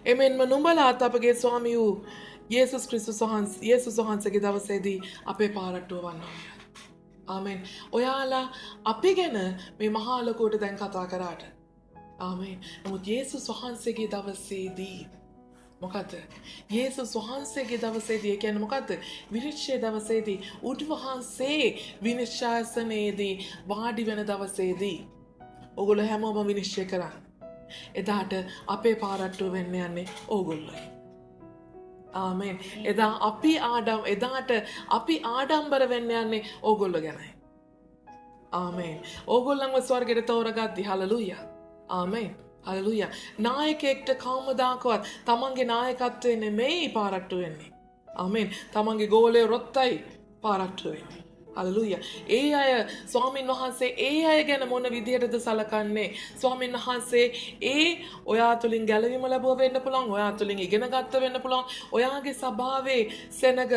එමෙන්ම නුඹලාත් අපගේ ස්වාමී වූ යේසුස් ක්‍රිස්තුස් වහන්සේගේ දවසේදී අපේ පාරට්ටුව වන්නවා. ආමේන්. ඔයාලා අපි ගැන මේ මහා ලොකුවට දැන් කතා කරාට. ආමේන්. නමුත් යේසුස් වහන්සේගේ දවසේදී මොකද? යේසුස් වහන්සේගේ දවසේදී කියන්නේ මොකද්ද? විනිශ්චය දවසේදී උන්වහන්සේ විනිශ්චයසනයේදී වාඩි වෙන දවසේදී ඕගොල්ලෝ හැමෝම විනිශ්චය කරා. එදාට අපේ පාරට්ටුව වෙන්න යන්නේ ඕගොල්ලෝයි. ආමේන්. එදාට අපි ආඩම්බර වෙන්න යන්නේ ඕගොල්ලෝ ගැනයි. ආමේන්. ඕගොල්ලන්ව ස්වර්ගයට තෝරගද්දි හලෙලූයා. ආමේන්. හලෙලූයා. නායකයෙක්ට කවමදාකවත් තමන්ගේ නායකත්වය නෙමෙයි පාරට්ටු වෙන්නේ. ආමේන්. තමන්ගේ ගෝලයේ රොත්තයි පාරට්ටු වෙන්නේ. හලෙලූයා. ඒ අය ස්වාමින් වහන්සේ ඒ අය ගැන මොන විදිහටද සලකන්නේ? ස්වාමින් වහන්සේ ඔයා තුලින් ගැලවීම ලැබුව වෙන්න පුළුවන්. ඔයා තුලින් ඉගෙන ගත්ත වෙන්න පුළුවන්. ඔයාගේ සභාවේ සෙනග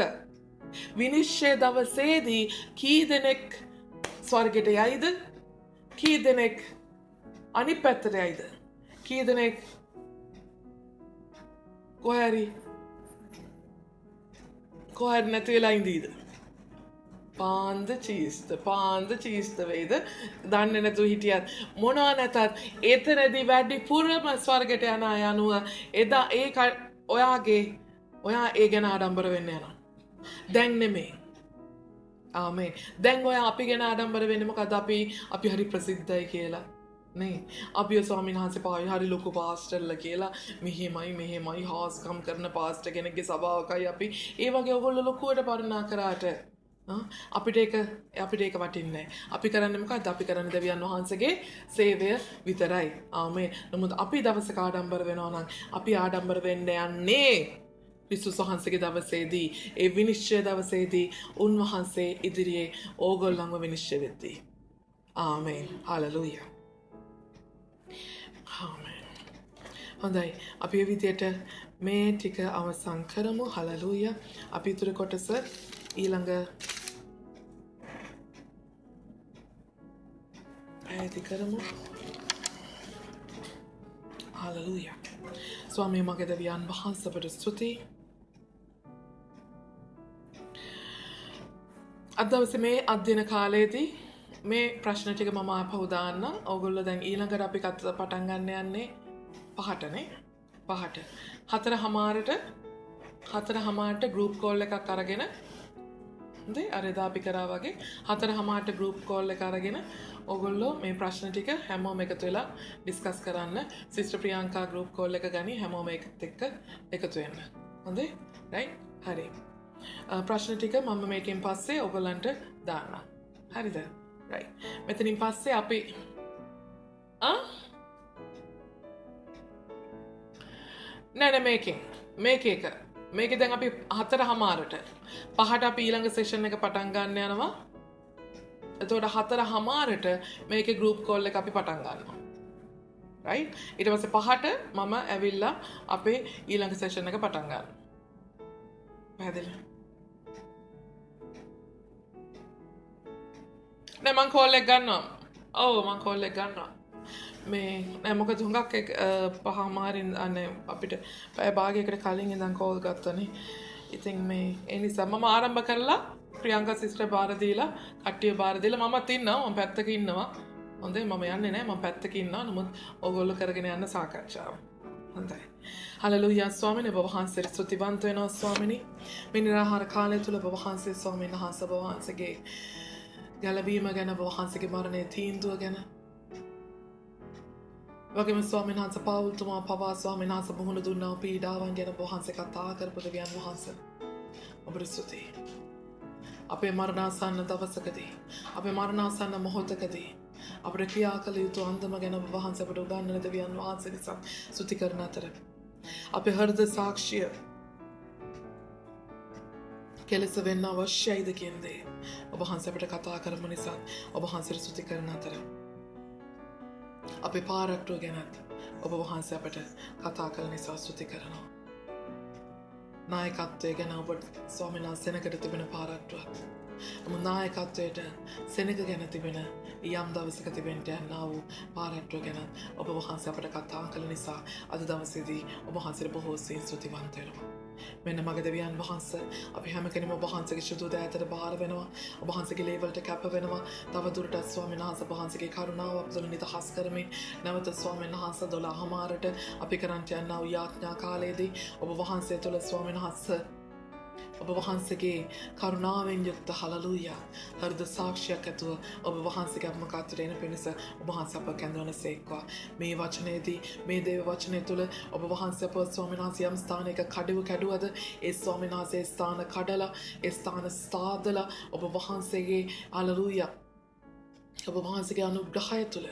විනිශ්චය දවසේදී කී දෙනෙක් ස්වර්ගයට යයිද? කී දෙනෙක් අනිත් පැත්තට යයිද? කී දෙනෙක් කොහරි නැති වෙලා ඉඳීද? පාන්ද චීස්ත වේද? දන්නේ නැතුව හිටියත් මොනවා නැතත් එතනදී වැඩිපුරම ස්වර්ගයට යන අය අනුව එදා ඔයා ඒ ගැන ආඩම්බර වෙන්න යනවා. දැන් නෙමෙයි. ආමේන්. දැන් ඔයා අපි ගැන ආඩම්බර වෙන්නේ මොකද? අපි හරි ප්‍රසිද්ධයි කියලා. නේ අපි ස්වාමීන් වහන්සේ පාවි හරි ලොකු පාස්ටර්ලා කියලා මෙහෙමයි හාස්කම් කරන පාස්ටර් කෙනෙක්ගේ සභාවකයි අපි ඒ වගේ ඔයගොල්ලෝ ලොකුවට පරිණා කරාට අපිට ඒක වටින්නේ නැහැ. අපි කරන්නේ මොකද්ද? අපි කරන්නේ දෙවියන් වහන්සේගේ සේවය විතරයි. ආමේන්. නමුත් අපි දවසක ආඩම්බර වෙනවා නම් අපි ආඩම්බර වෙන්න යන්නේ ක්‍රිස්තුස් වහන්සේගේ දවසේදී ඒ විනිශ්චය දවසේදී උන්වහන්සේ ඉදිරියේ ඕගොල්ලන්ව විනිශ්චය වෙද්දී. ආමේන්. හලෙලූයා. ආමේන්. හොඳයි. අපි මේ විදියට මේ ටික අවසන් කරමු. හලෙලූයා. අපි ඊතුරු කොටස ඊළඟ ඇති කරමු. හලෙලූයා. ස්වාමී මගේ දෙවියන් වහන්සේට ස්තුතියි. අද දවසේ මේ අධ්‍යයන කාලයේදී මේ ප්‍රශ්න ටික මම ආපහු දාන්නම්. ඕගොල්ලෝ දැන් ඊළඟට අපි පටන් ගන්න යන්නේ 5ටනේ. 5ට. 4:00ට ගෲප් කෝල් එකක් අරගෙන හොඳයි අර එදා අපි කරා වගේ 4:00ට ගෲප් කෝල් එක අරගෙන ඕගොල්ලෝ මේ ප්‍රශ්න ටික හැමෝම එකතු වෙලා ඩිස්කස් කරන්න. සිස්ටර් ප්‍රියංකා ගෲප් කෝල් එක ගනි හැමෝම එකත් එක්ක එකතු වෙන්න. හොඳයි? රයිට්? හරි. ප්‍රශ්න ටික මම මේකෙන් පස්සේ ඔයගලන්ට දාන්නම්. හරිද? රයිට්. මෙතනින් පස්සේ අපි නෑ මේක දැන් අපි 4:00ට 5ට අපි ඊළඟ සෙෂන් එක පටන් ගන්න යනවා. එතකොට 4:00ට මේකේ ගෲප් කෝල් එක අපි පටන් ගන්නවා. රයිට්? ඊට පස්සේ 5ට මම ඇවිල්ලා අපේ ඊළඟ සෙෂන් එක පටන් ගන්නවා. පැහැදිලි? නෑ මං කෝල් එක ගන්නවා. ඔව් මං කෝල් එක ගන්නවා. මේ නෑ මොකද හුඟක් 5:00 අනේ අපිට පැය භාගයකට කලින් ඉඳන් කෝල් ගත්තනේ. ඉතින් මේ ඒ නිසා මම ආරම්භ කරලා ප්‍රියංකා සිස්ටර් බාර දීලා කට්ටිය බාර දීලා මමත් ඉන්නවා. මම පැත්තක ඉන්නවා. හොඳයි මම යන්නේ නෑ. මම පැත්තක ඉන්නවා. නමුත් ඕගොල්ලෝ කරගෙන යන්න සාකච්ඡාව. හොඳයි. හලෙලූයා ස්වාමීනි ඔබ වහන්සේට ස්තුතිවන්ත වෙනවා ස්වාමීනි. මේ නිරාහාර කාලය තුල ඔබ වහන්සේ ස්වාමීන් වහන්සේ ඔබ වහන්සේගේ ගැලවීම ගැන ඔබ වහන්සේගේ මරණයේ තීන්දුව ගැන වගේම ස්වාමීන් වහන්සේ පවුල්තුමා පවා ස්වාමීන් වහන්සේ මුහුණ දුන්නා පීඩාවන් ගැන ඔබ වහන්සේ කතා කරපු දෙවියන් වහන්සේ ඔබට ස්තුතියි. අපේ මරණාසන්න දවසකදී අපේ මරණාසන්න මොහොතකදී අපේ ක්‍රියා කළ යුතු අන්දම ගැන ඔබ වහන්සේ අපට උගන්වන දෙවියන් වහන්සේ නිසා ස්තුති කරන අතර අපේ හෘද සාක්ෂිය කෙලෙස වෙන්න අවශ්‍යයිද කියන දේ ඔබ වහන්සේ අපට කතා කරමු නිසා ඔබ වහන්සේට ස්තුති කරන අතර අපේ පාරට්ටුව ගැනත් ඔබ වහන්සේ අපට කතා කළ නිසා ස්තුති කරනවා. නායකත්වය ගැන ඔබ ස්වාමීන් වහන්සේ සෙනගට තිබෙන පාරට්ටුවක්. නායකත්වයට සෙනග ගැන තිබෙන යම් දවසක තිබෙන්න යනා වූ පාරට්ටුව ගැන ඔබ වහන්සේ අපට කතා කළ නිසා අද දවසේදී ඔබ වහන්සේට බොහෝ සෙයින් ස්තුතිවන්ත වෙනවා. මෙන්න මගේ දෙවියන් වහන්සේ අපි හැම කෙනෙම ඔබ වහන්සේගේ ශුද්ධ දෑතට බාර වෙනවා. ඔබ වහන්සේගේ ලේවලට කැප වෙනවා. තව දුරටත් ස්වාමීන් වහන්සේ ඔබ වහන්සේගේ කරුණාව අපතුල නිදහස් කරමින් නැවත ස්වාමීන් වහන්සේ 12:00ට අපි කරන්ට යනා වූ යාඥා කාලයේදී ඔබ වහන්සේ තුළ ස්වාමීන් වහන්සේ ඔබ වහන්සේගේ කරුණාවෙන් යුක්ත හලලූයා හෘද සාක්ෂියක් ඇතුව ඔබ වහන්සේගේ අත්මකත්වයට එන පිණිස ඔබ වහන්සේ අප කැඳවනසේක්වා. මේ වචනයේදී මේ දේව වචනය තුළ ඔබ වහන්සේ අප ස්වාමීන් වහන්සේ යම් ස්ථානයක කැඩුවද ඒ ස්වාමීන් වහන්සේ ස්ථාන කඩලා ඒ ස්ථාන ස්ථාදලා ඔබ වහන්සේගේ හලලූයා ඔබ වහන්සේගේ අනුග්‍රහය තුළ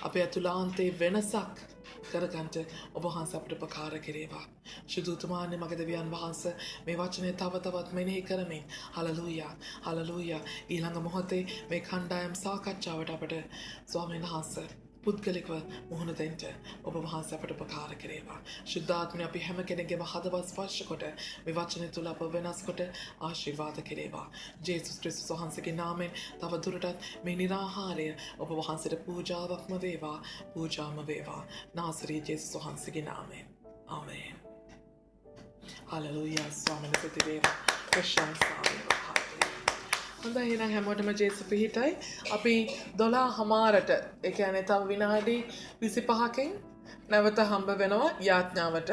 අපේ අතුලාන්තයේ වෙනසක් කරගන්ට ඔබ වහන්සේ අපට උපකාර කෙරේවා. ශුද්ධතුමානි මගේ දෙවියන් වහන්සේ මේ වචනේ තව තවත් මෙනෙහි කරමින් හලලූයා හලලූයා ඊළඟ මොහොතේ මේ කණ්ඩායම් සාකච්ඡාවට අපට ස්වාමීන් වහන්සේ පුද්ගලිකව මුහුණ දෙන්න ඔබ වහන්සේ අපට උපකාර කෙරේවා. ශුද්ධාත්මය අපි හැම කෙනෙක්ගේම හදවත් ස්පර්ශ කොට මේ වචනේ තුල අප වෙනස් කොට ආශිර්වාද කෙරේවා. ජේසුස් ක්‍රිස්තුස් වහන්සේගේ නාමයෙන් තව දුරටත් මේ නිරාහාරය ඔබ වහන්සේට පූජාවක්ම වේවා, පූජාම වේවා. නාසරී ජේසුස් වහන්සේගේ නාමයෙන්. ආමේන්. හලෙලූයා. ස්වාමීන් වහන්සේ ප්‍රශංසා හොඳයි එහෙනම් හැමෝටම ජේසු පිහිටයි. අපි 12:00ට ඒ කියන්නේ තව විනාඩි 25කින් නැවත හම්බ වෙනවා යාඥාවට.